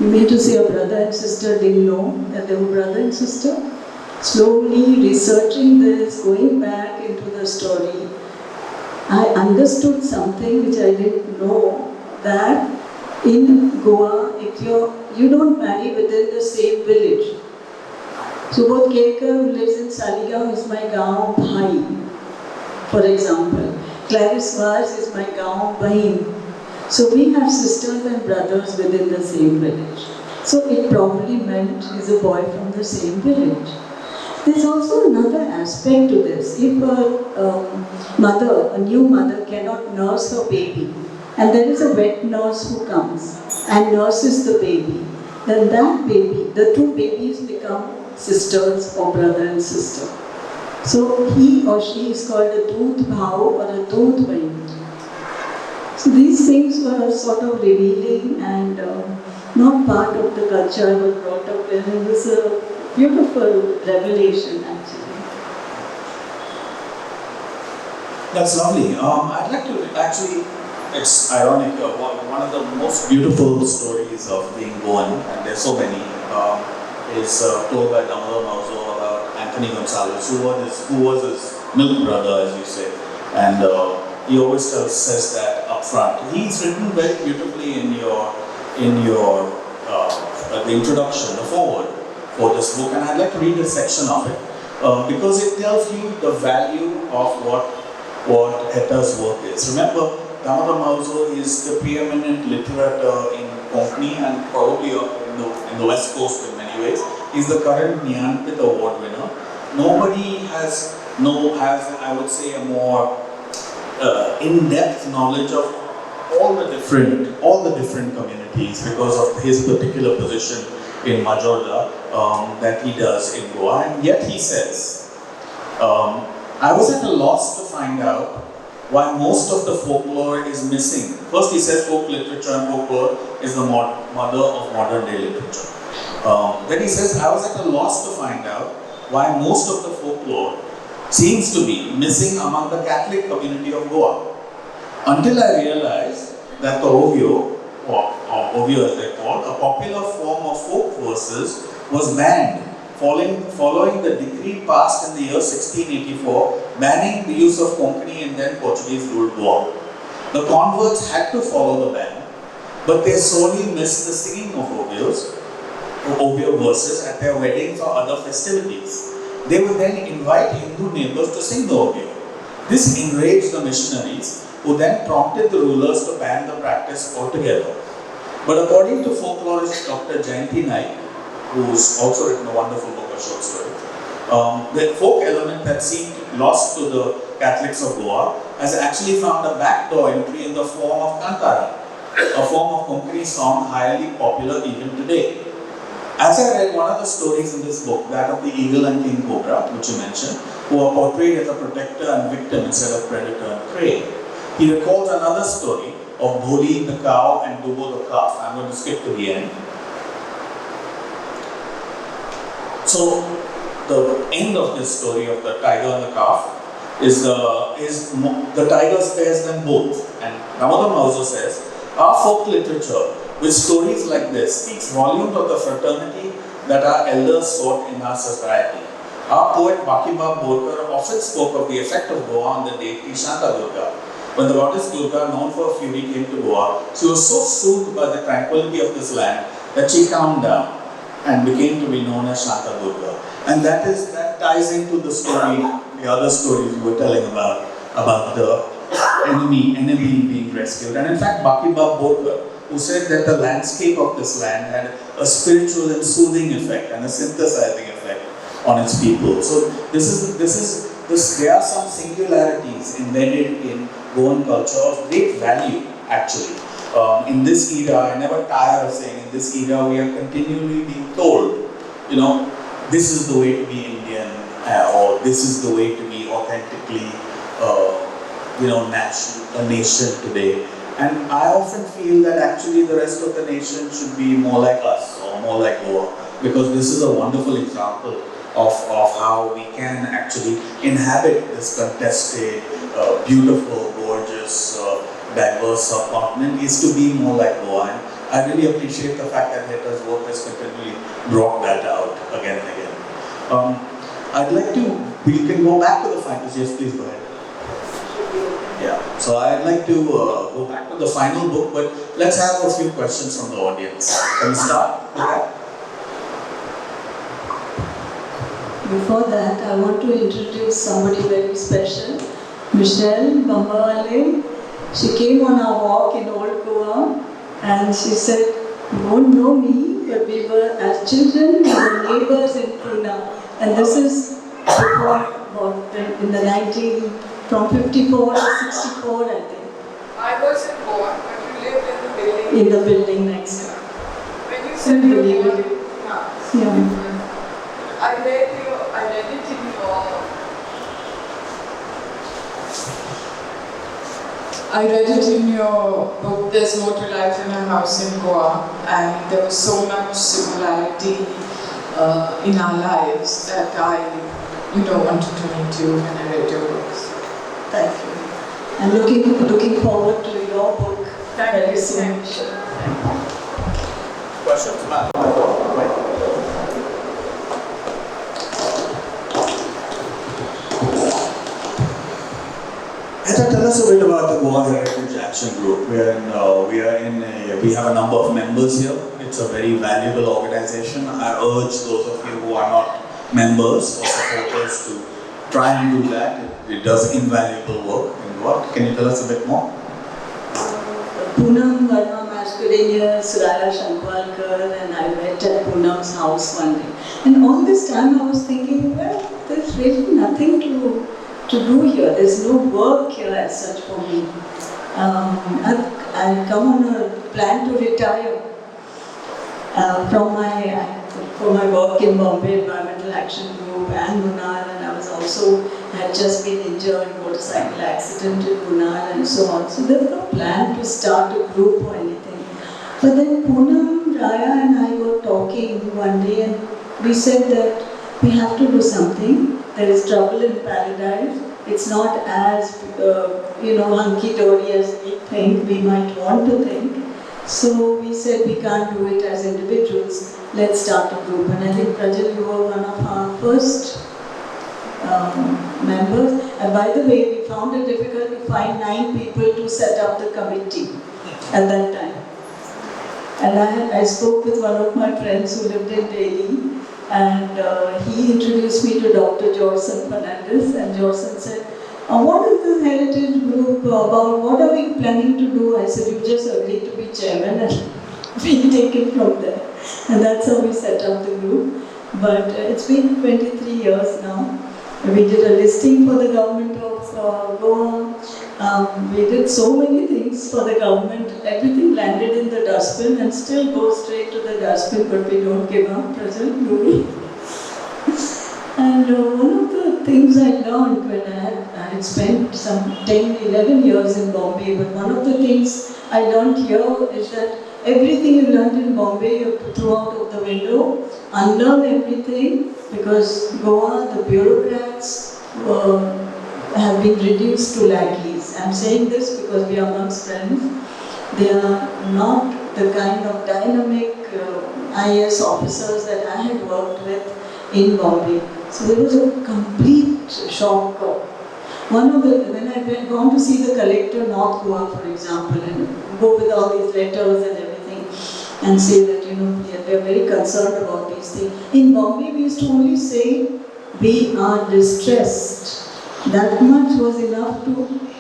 You mean to say a brother and sister didn't know that they were brother and sister? Slowly researching this, going back into the story, I understood something which I didn't know, that in Goa, if you don't marry within the same village. Subodh Kelkar, who lives in Saligao, is my gaon bhai, for example. Clarice Vaz is my gaon bahin. So we have sisters and brothers within the same village. So it probably meant he's a boy from the same village. There's also another aspect to this. If a new mother cannot nurse her baby, and there is a wet nurse who comes and nurses the baby, then that baby, the two babies become sisters or brother and sister. So he or she is called a doodh bhau or a doodh bahin. So these things were sort of revealing and not part of the culture I was brought up in. It was a beautiful revelation actually. That's lovely. I'd like to actually, it's ironic, one of the most beautiful stories of being Goan, and there's so many, is told by Damodar Mauzo about Anthony Gonzalez, who was his milk brother, as you say. And he always says that up front. He's written very beautifully in your the introduction, the foreword for this book, and I'd like to read a section of it because it tells you the value of what Heta's work is. Remember, Damodar Mauzo is the preeminent literature in Konkani and probably in the West Coast in many ways. He's the current Jnanpith Award winner. Nobody has, I would say, a more in-depth knowledge of all the different communities because of his particular position in Majorda that he does in Goa. And yet he says, I was at a loss to find out why most of the folklore is missing. First he says folk literature and folklore is the mother of modern day literature. Then he says, I was at a loss to find out why most of the folklore seems to be missing among the Catholic community of Goa. Until I realized that the Ovio, or Ovio as they're called, a popular form of folk verses, was banned following the decree passed in the year 1684 banning the use of Konkani and then Portuguese ruled Goa. The converts had to follow the ban, but they sorely missed the singing of Ovio verses at their weddings or other festivities. They would then invite Hindu neighbors to sing the Ovio. This enraged the missionaries, who then prompted the rulers to ban the practice altogether. But according to folklorist Dr. Jayanti Naik, who's also written a wonderful book of short stories, the folk element that seemed lost to the Catholics of Goa has actually found a backdoor entry in the form of kantara, a form of Konkani song highly popular even today. As I read one of the stories in this book, that of the eagle and king cobra, which you mentioned, who are portrayed as a protector and victim instead of predator and prey, he recalls another story of Bholi the cow and Dubo the calf. I'm going to skip to the end. So, the end of this story of the tiger and the calf is the tiger spares them both. And Ramadam also says, our folk literature with stories like this speaks volumes of the fraternity that our elders sought in our society. Our poet Bakibab Borkar often spoke of the effect of Goa on the deity Shanta Durga. When the goddess Durga, known for her fury, came to Goa, she was so soothed by the tranquility of this land that she calmed down and became to be known as Shanta Durga. And that ties into the story, the other stories you were telling about the enemy being rescued. And in fact, Bakibab Borkar, who said that the landscape of this land had a spiritual and soothing effect and a synthesizing effect on its people. So there are some singularities embedded in Goan culture of great value, actually. In this era, I never tire of saying, in this era we are continually being told, this is the way to be Indian, or this is the way to be authentically, a nation today. And I often feel that actually the rest of the nation should be more like us, or more like Goa, because this is a wonderful example of how we can actually inhabit this contested, beautiful, gorgeous, diverse subcontinent, is to be more like Goa. And I really appreciate the fact that Heta's work has continually brought that out again and again. We can go back to the finals. Yes, please go ahead. Yeah, so I'd like to go back to the final book, but let's have a few questions from the audience. Can we start with that? Before that, I want to introduce somebody very special, Michelle Bambawale. She came on our walk in Old Goa and she said, "You won't know me, but we were, as children, we were neighbors in Poonam." And this is before, in the from 54 to 64, I think. I was in Goa, but you lived in the building. In the building next door. When you said you were born, Yeah. I read your identity in your book, There's More to Life in a House in Goa, and there was so much similarity in our lives that I wanted to meet you when I read your books. Thank you. I'm looking forward to your book very soon. Questions, ma'am? Heta, tell us a bit about the Goa Heritage Action Group. We have a number of members here. It's a very valuable organization. I urge those of you who are not members or supporters to try and do that. It does invaluable work in Goa. Can you tell us a bit more? Poonam, Verma, Mascarenhas, Raya, Shankhwalker, and I met at Poonam's house one day. And all this time I was thinking, well, there's really nothing to do here. There's no work here as such for me. I've come on a plan to retire from my work in Bombay Environmental Action Group and Goodall, and I was also had just been injured in a motorcycle accident in Goodall and so on. So there was no plan to start a group or anything. But then Poonam, Raya and I were talking one day and we said that we have to do something. There is trouble in paradise. It's not as hunky-dory as we think, we might want to think. So we said we can't do it as individuals. Let's start a group. And I think Prajal, you were one of our first members. And by the way, we found it difficult to find 9 people to set up the committee at that time. And I spoke with one of my friends who lived in Delhi. And he introduced me to Dr. Joswalt Noronha, and Joswalt said, "What is this heritage group about? What are we planning to do?" I said, "You just agreed to be chairman." And being taken from there. And that's how we set up the group. But it's been 23 years now. We did a listing for the government of Goa. We did so many things for the government. Everything landed in the dustbin and still goes straight to the dustbin, but we don't give up, present, do we? And one of the things I learned when I had spent some 10, 11 years in Bombay, but one of the things I learned here is that everything you learned in Bombay, you have to throw out of the window, unlearn everything, because Goa, the bureaucrats have been reduced to lackeys. I'm saying this because we are amongst friends. They are not the kind of dynamic IAS officers that I had worked with in Bombay. So there was a complete shock. When I went gone to see the collector, North Goa, for example, and go with all these letters and everything, and say that, they're very concerned about these things. In Bombay, we used to only say, we are distressed. That much was enough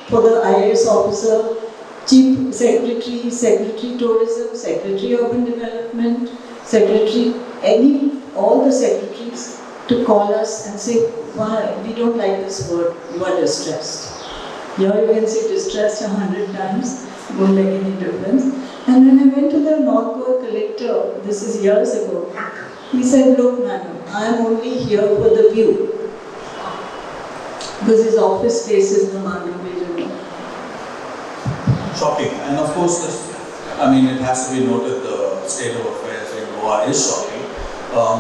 for the IAS officer, Chief Secretary, Secretary Tourism, Secretary Urban Development, Secretary, all the secretaries to call us and say, why, we don't like this word, you are distressed. Here you can say distressed 100 times, won't make any difference. And when I went to the North Goa collector, this is years ago, he said, look madam, I am only here for the view. Because his office faces the Mandavi River. Shocking. And of course, it has to be noted, the state of affairs in Goa is shocking.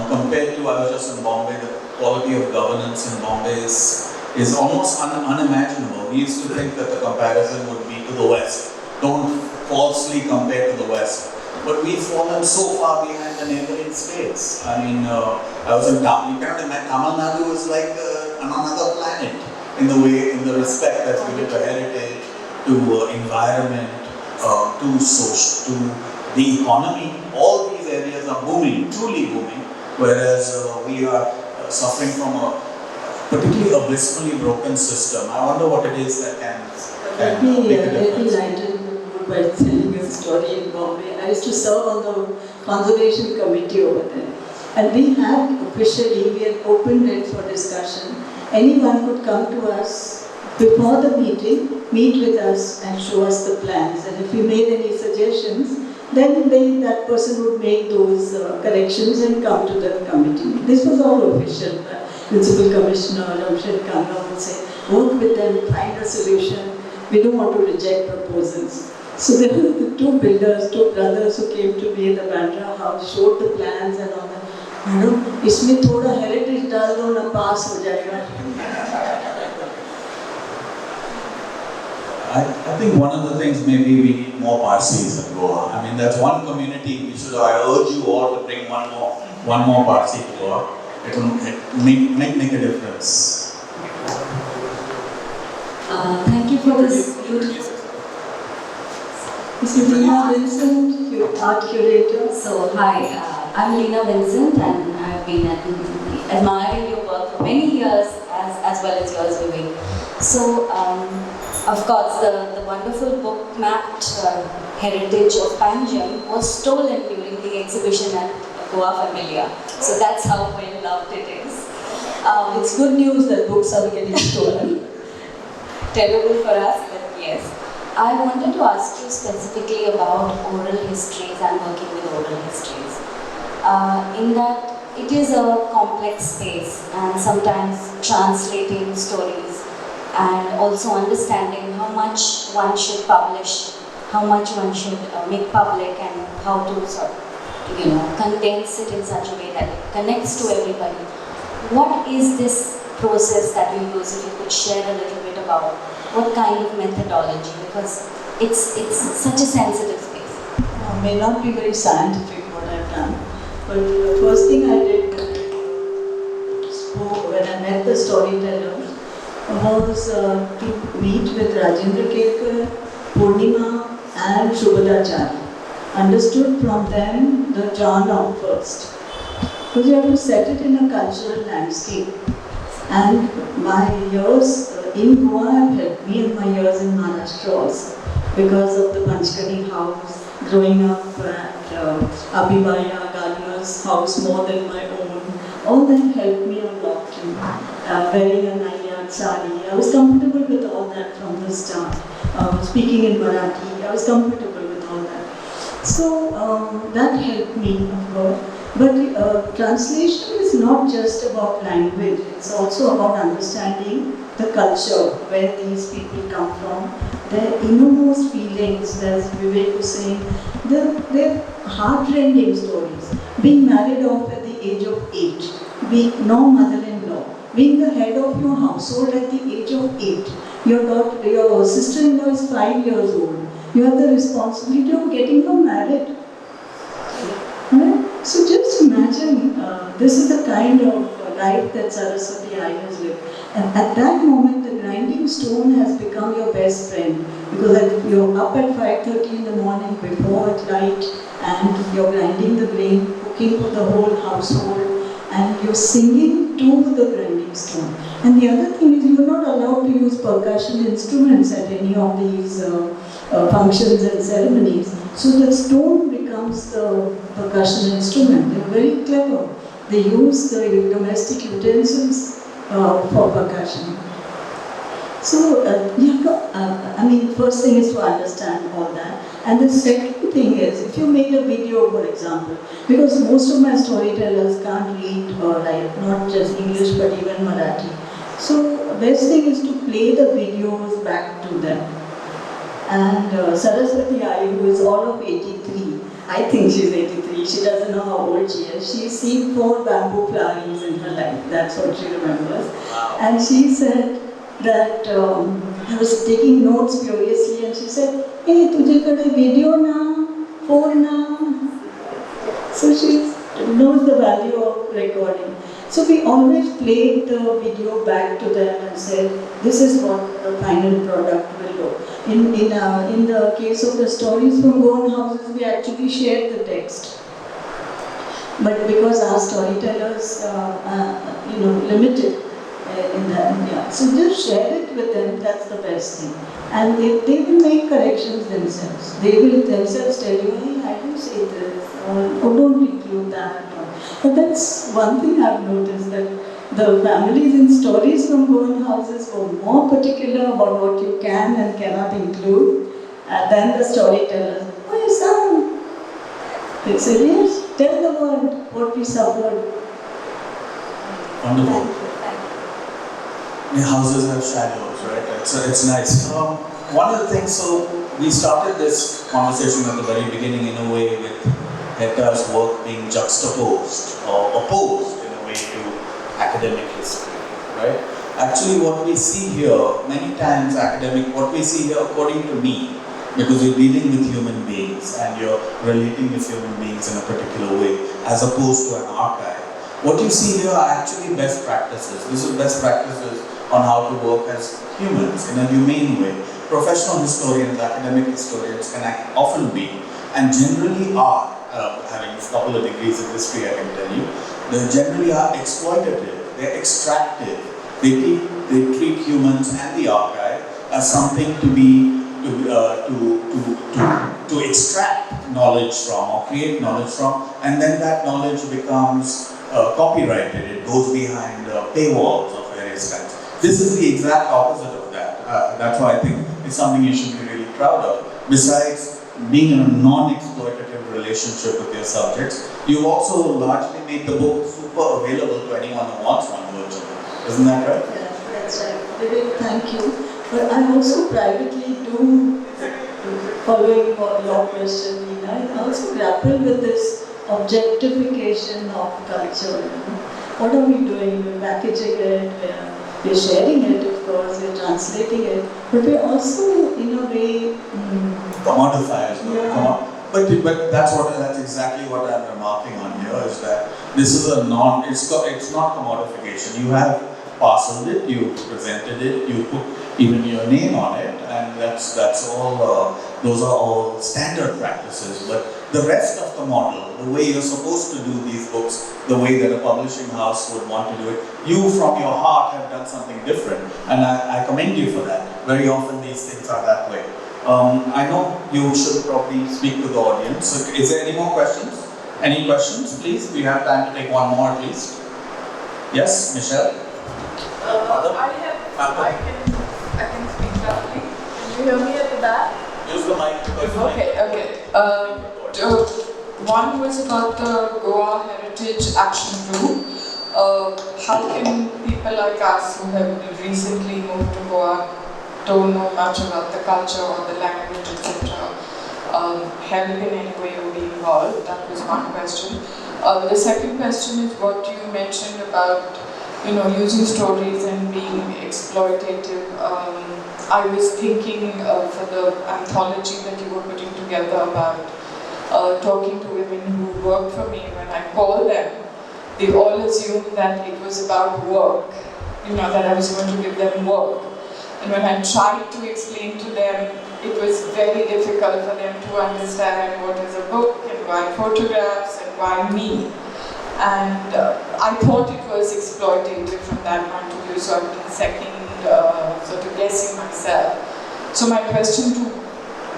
Compared to, I was just in Bombay, the quality of governance in Bombay is almost unimaginable. We used to think that the comparison would be to the West. Don't falsely compare to the West. But we've fallen so far behind the neighboring states. I was in Tamil Nadu. Tamil Nadu is like another planet in the respect that's given to heritage, to environment, to social, to the economy. All these areas are booming, truly booming, whereas we are suffering from a particularly abysmally broken system. I wonder what it is that can Let me lighten the mood by telling you a story in Bombay. I used to serve on the conservation committee over there. And we had opened it for discussion. Anyone could come to us before the meeting, meet with us and show us the plans. And if we made any suggestions, then that person would make those corrections and come to the committee. This was all official. Principal Commissioner Ramshed Kanga would say, work with them, find a solution. We don't want to reject proposals. So there were the two builders, two brothers who came to me in the Bandra house, showed the plans and all that. इसमें थोड़ा heritage डाल दो ना पास हो जाएगा. I think one of the things maybe we need more Parsis in Goa. That's one community I urge you all to bring one more Parsi to Goa. It will make a difference. Thank you for this beautiful. This is Lina Vincent, art curator. So hi, I'm Lina Vincent and I've been admiring your work for many years as well as yours, Vivek. So of course the wonderful book mapped heritage of Panjim was stolen during the exhibition at Goa Familia. So that's how well loved it is. It's good news that books are getting stolen. Terrible for us, but yes. I wanted to ask you specifically about oral histories and working with oral histories. In that it is a complex space and sometimes translating stories and also understanding how much one should publish, how much one should make public and how to sort of, condense it in such a way that it connects to everybody. What is this process that you use? If you could share a little bit about what kind of methodology, because it's such a sensitive space. May not be very scientific what I've done, but the first thing I did when I met the storytellers was to meet with Rajendra Kelkar, Purnima and Shubhadachari. Understood from them the genre first. Because you have to set it in a cultural landscape. And my years in Goa have helped me, and my years in Maharashtra also, because of the Panchkani house, growing up at Abhibaya Gardener's house more than my own. All that helped me a lot. Wearing a Nayad sari, I was comfortable with all that from the start. Speaking in Marathi, I was comfortable with all that. So that helped me, of course. But translation is not just about language, it's also about understanding the culture, where these people come from, their innermost feelings, as Vivek was saying, they're heart-rending stories. Being married off at the age of 8, being no mother-in-law, being the head of your household at the age of 8, your sister-in-law is 5 years old, you have the responsibility of getting her married. Right? So just imagine, this is the kind of life that Saraswati Ai has lived. And at that moment, the grinding stone has become your best friend. Because you're up at 5:30 in the morning before at light, and you're grinding the grain, cooking for the whole household, and you're singing to the grinding stone. And the other thing is, you're not allowed to use percussion instruments at any of these functions and ceremonies. So the stone becomes the percussion instrument. They're very clever. They use the domestic utensils for percussion. So, first thing is to understand all that. And the second thing is, if you make a video, for example, because most of my storytellers can't read or write, not just English but even Marathi. So, best thing is to play the videos back to them. And Saraswati Ai, who is all of 83, I think she's 83, she doesn't know how old she is. She's seen 4 bamboo flowers in her life, that's what she remembers. Wow. And she said that I was taking notes furiously, and she said, "Hey, tujhe kade video na, phone na." So she knows the value of recording. So we always played the video back to them and said, this is what the final product will look. In the case of the stories from GOAN houses, we actually shared the text. But because our storytellers limited in that, yeah. So just share it with them, that's the best thing. And they will make corrections themselves. They will themselves tell you, hey, I didn't say this, or don't include that. But that's one thing I've noticed, that the families in stories from GOAN houses were more particular about what you can and cannot include than the storytellers. Oh, your son! They said, yes, tell the world what we suffered. Wonderful. The houses have shadows, right? It's nice. One of the things, so we started this conversation at the very beginning in a way with Heta's work being juxtaposed or opposed in a way to academic history, right? Actually, what we see here, many times what we see here, according to me, because you're dealing with human beings and you're relating with human beings in a particular way, as opposed to an archive. What you see here are actually best practices. This is best practices on how to work as humans in a humane way. Professional historians, academic historians can often be, and generally are, having a couple of degrees in history, I can tell you, they generally are exploitative, they're extractive. They treat humans and the archive as something to extract knowledge from or create knowledge from, and then that knowledge becomes copyrighted. It goes behind paywalls of various kinds. This is the exact opposite of that. That's why I think it's something you should be really proud of. Besides being in a non-exploitative relationship with your subjects, you've also largely made the book super available to anyone who wants one virtually. Isn't that right? Yeah, that's right. Vivek, thank you. But I also privately do, following your question, Nina, I also grapple with this objectification of culture. What are we doing? We're packaging it, we're sharing it, of course, we're translating it, but we're also, in a way, commodifiers. Yeah. But that's exactly what I'm remarking on here, is that this is it's not commodification. You have parceled it, you presented it, you put even your name on it, and that's all. Those are all standard practices. But the rest of the model, the way you're supposed to do these books, the way that a publishing house would want to do it, you from your heart have done something different, and I commend you for that. Very often these things are that way. I know you should probably speak to the audience. So is there any more questions? Any questions, please? We have time to take one more at least. Yes, Michelle? I can speak loudly. Can you hear me at the back? Use the mic. Okay. One was about the Goa Heritage Action Group. How can people like us who have recently moved to Goa, don't know much about the culture or the language, etc., help in any way or be involved? That was one question. The second question is what you mentioned about using stories and being exploitative. I was thinking for the anthology that you were putting together about talking to women who worked for me. When I called them, they all assumed that it was about work, that I was going to give them work. And when I tried to explain to them, it was very difficult for them to understand what is a book and why photographs and why me. And I thought it was exploitative from that point of view, so I've been sort of guessing myself. So my question to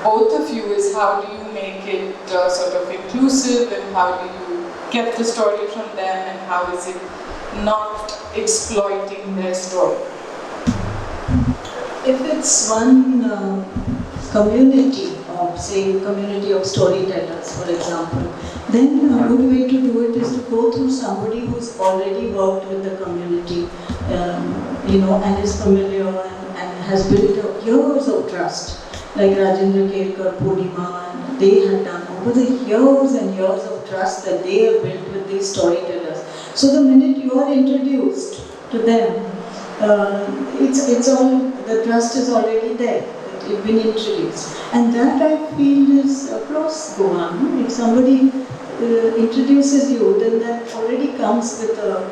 both of you is, how do you make it sort of inclusive, and how do you get the story from them, and how is it not exploiting their story? If it's one community of storytellers, for example, then a good way to do it is to go through somebody who's already worked with the community, and is familiar and has built years of trust, like Rajendra Kelkar, Poonam, and they had done over the years and years of trust that they have built with these storytellers. So the minute you are introduced to them, it's all, the trust is already there. It's been introduced, and that I feel is across Goa. If somebody introduces you, then that already comes with a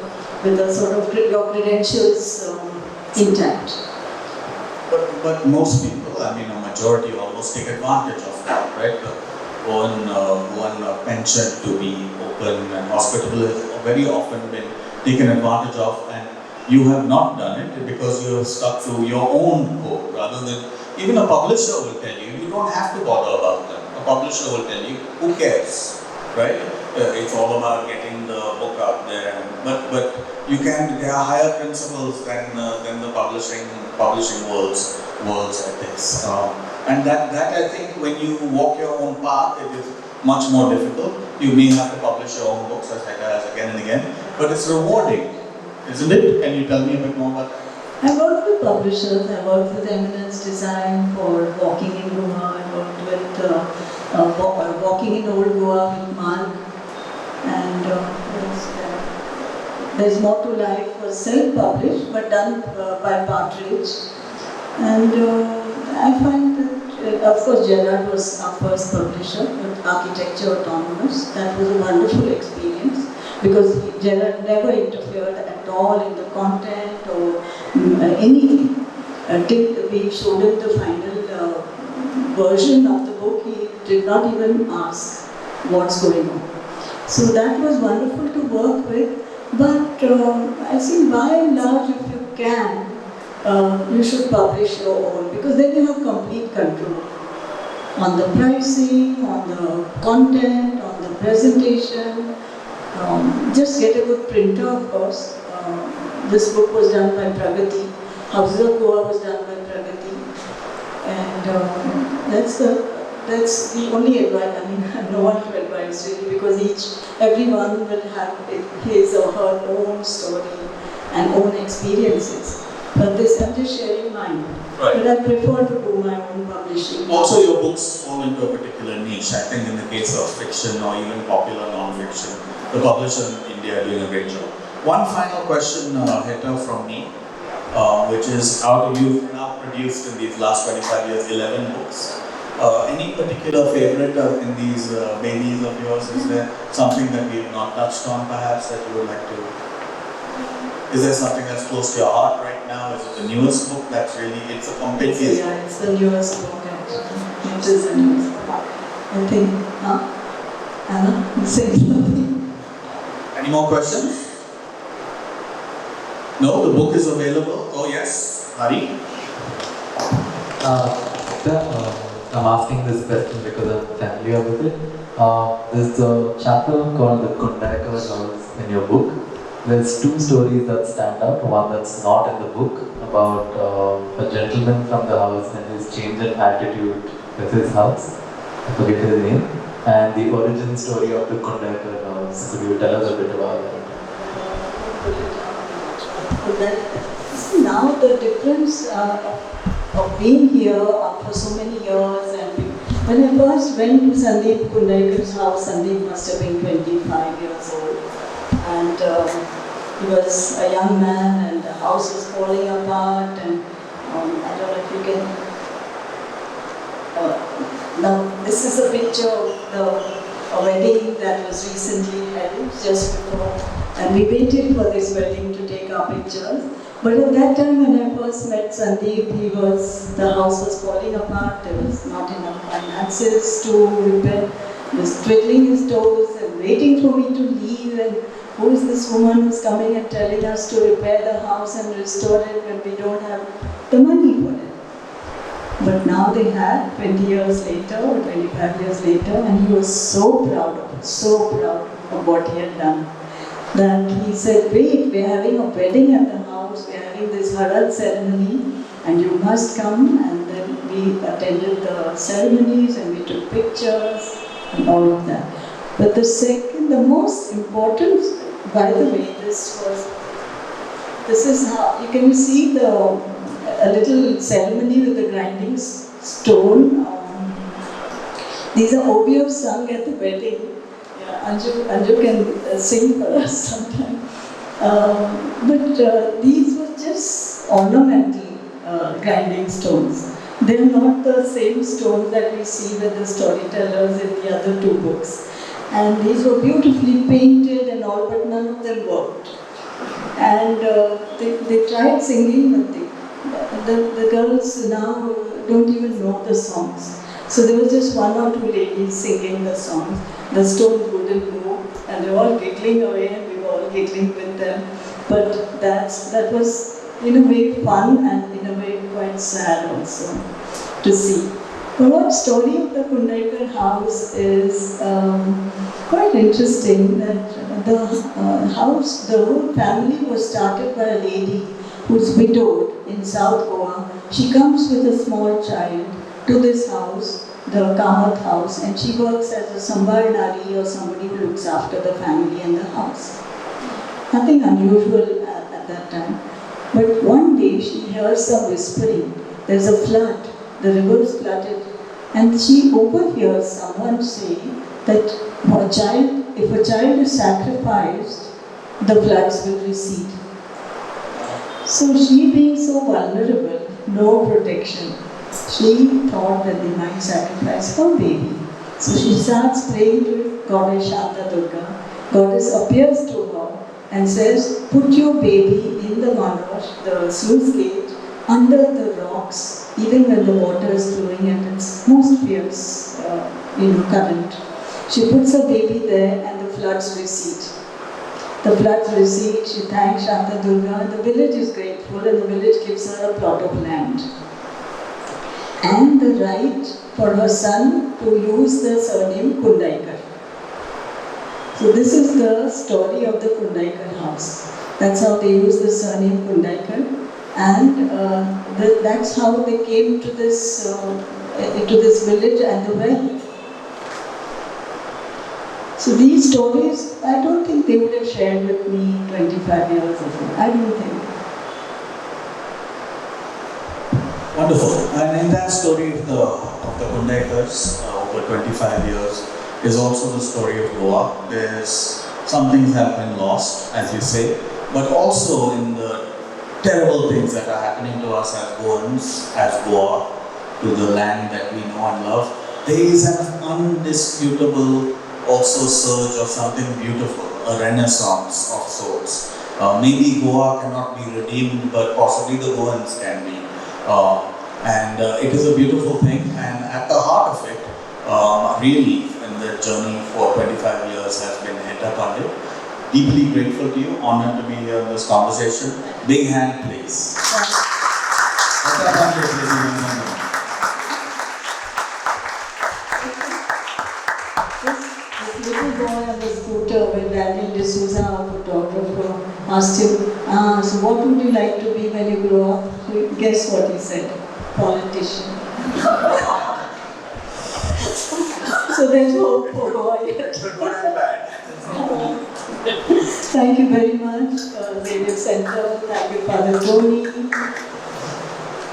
sort of your credentials intact. But most people, a majority almost take advantage of that, right? One penchant to be open and hospitable is very often been taken advantage of, and you have not done it because you have stuck to your own code rather than. Even a publisher will tell you, you don't have to bother about them. A publisher will tell you, who cares, right? It's all about getting the book out there. But there are higher principles than the publishing world's ethics. And that I think when you walk your own path, it is much more difficult. You may have to publish your own books as Heta has again and again, but it's rewarding, isn't it? Can you tell me a bit more about that? I worked with publishers. I worked with Eminence Design for Walking in Goa. I worked with Walking in Old Goa with Mark. And There's More to Life was self-published but done by Partridge. And I find that, of course, Gerard was our first publisher with Architecture Autonomous. That was a wonderful experience, because Gerard never interfered at all in the content or anything. Until we showed him the final version of the book, he did not even ask what's going on. So that was wonderful to work with. But I think by and large, if you can, you should publish your own, because then you have complete control on the pricing, on the content, on the presentation. Just get a good printer, of course. This book was done by Pragati. Houses of Goa was done by Pragati. And that's the only advice. I have no one to advise really, because everyone will have his or her own story and own experiences. But this, I'm just sharing mine. Right. But I prefer to do my own publishing. Also, your books fall into a particular niche. I think in the case of fiction or even popular non-fiction, the publishers in India are doing a great job. One final question, Heta, from me, which is, you've now produced in these last 25 years 11 books. Any particular favorite in these babies of yours? Is there something that we've not touched on perhaps that you would like to? Is there something that's close to your heart right now? Is it the newest book that's really, it's a compendium? Yeah, it's the newest book actually. It is the newest book. I think, Anna, you say something? Any more questions? No, the book is available. Oh yes, Hari? I'm asking this question because I'm familiar with it. There's a chapter called the Kundakar House in your book. There's two stories that stand out. One that's not in the book about a gentleman from the house and his change in attitude with his house. I forget his name. And the origin story of the Kundakar House. Could you tell us a bit about that? Now the difference of being here for so many years, and when I first went to Sandeep Kundakar's house, Sandeep must have been 25 years old, and he was a young man, and the house was falling apart, and I don't know if you can. Now this is a picture of a wedding that was recently held just before, and we waited for this wedding to take our pictures. But at that time when I first met Sandeep, the house was falling apart, there was not enough finances to repair. He was twiddling his toes and waiting for me to leave, and who is this woman who's coming and telling us to repair the house and restore it when we don't have the money for it. But now they had 20 years later or 25 years later, and he was so proud of it, so proud of what he had done, that he said, wait, we're having a wedding at the house, we're having this Harad ceremony, and you must come. And then we attended the ceremonies and we took pictures and all of that. But the most important, by the way, this is how, you can see a little ceremony with the grinding stone. These are obios sung at the wedding. Anju can sing for us sometime. But these were just ornamental grinding stones. They're not the same stones that we see with the storytellers in the other two books. And these were beautifully painted and all, but none of them worked. And they tried singing, but the girls now don't even know the songs. So there was just one or two ladies singing the songs. The stones wouldn't move, and they were all giggling away, and we were all giggling with them. But that was in a way fun, and in a way quite sad also to see. The whole story of the Kundakar house is quite interesting. That the whole family was started by a lady who's widowed in South Goa. She comes with a small child to this house, the Kamath house, and she works as a Sambhal Nari, or somebody who looks after the family and the house. Nothing unusual at that time. But one day she hears some whispering. There's a flood, the river is flooded, and she overhears someone say that if a child is sacrificed, the floods will recede. So she, being so vulnerable, no protection, she thought that they might sacrifice her baby. So she starts praying to Goddess Shanta Durga. Goddess appears to her and says, put your baby in the Manoj, the sluice gate, under the rocks, even when the water is flowing at its most fierce current. She puts her baby there and the floods recede. The floods recede, she thanks Shanta Durga, and the village is grateful, and the village gives her a plot of land and the right for her son to use the surname Kundakar. So this is the story of the Kundakar house. That's how they use the surname Kundakar, and that's how they came to this village and the well. So these stories, I don't think they would have shared with me 25 years ago. I don't think. Wonderful. And in that story of the Kundakars, over 25 years, is also the story of Goa. There's some things have been lost, as you say, but also in the terrible things that are happening to us as Goans, as Goa, to the land that we know and love, there is an undisputable also surge of something beautiful, a renaissance of sorts. Maybe Goa cannot be redeemed, but possibly the Goans can be. And it is a beautiful thing, and at the heart of it, really, in the journey for 25 years has been Heta Pandit. Deeply grateful to you, honored to be here in this conversation. Big hand, please. Heta Pandit, ladies and gentlemen. little boy on the scooter when Daniel D'Souza, our photographer, asked him, so what would you like to be when you grow up? So guess what he said? Politician. So there's hope for Goa yet. Good and bad. Thank you very much, Xavier Center. Thank you, Father Tony,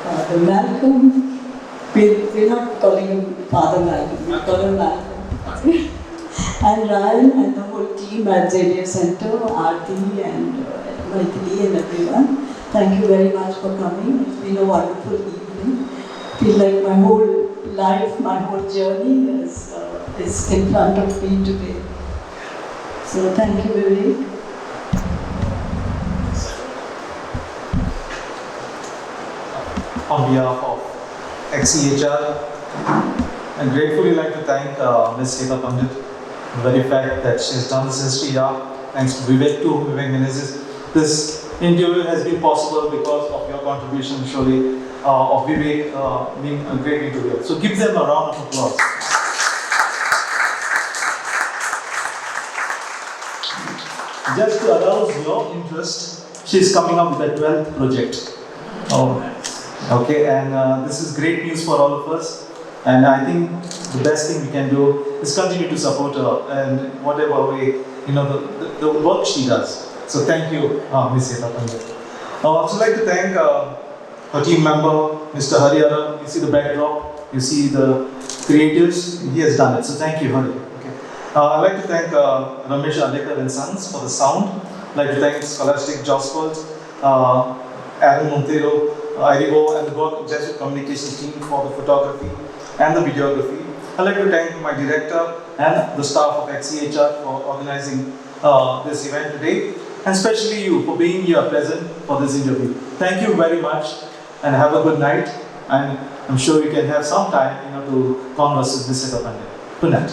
Father Malcolm. We're not calling him Father Malcolm, we call him Malcolm. And Ryan and the whole team at Xavier Center, Aarti and Maithili and everyone. Thank you very much for coming. It's been a wonderful evening. I feel like my whole life, my whole journey is in front of me today. So thank you, Vivek. On behalf of XCHR, I gratefully like to thank Ms. Heta Pandit for the very fact that she has done this history here. Thanks to Vivek Menezes. This interview has been possible because of your contribution, surely, of Vivek being a great interviewer. So give them a round of applause. Just to arouse your interest, she is coming up with a 12th project. Okay, and this is great news for all of us. And I think the best thing we can do is continue to support her and whatever way, the work she does. So thank you, Ms. Heta Pandit. I would also like to thank her team member, Mr. Harihara. You see the backdrop, you see the creatives, he has done it. So thank you, Hari. Okay. I'd like to thank Ramesh Adekar and Sons for the sound. I'd like to thank Scholastic Joswalt, Aaron Montero, Irigo and the Goa Jesuit communications team for the photography and the videography. I'd like to thank my director and the staff of XCHR for organizing this event today, and especially you for being here present for this interview. Thank you very much and have a good night, and I'm sure we can have some time to converse with Ms. Heta Pandit. Good night.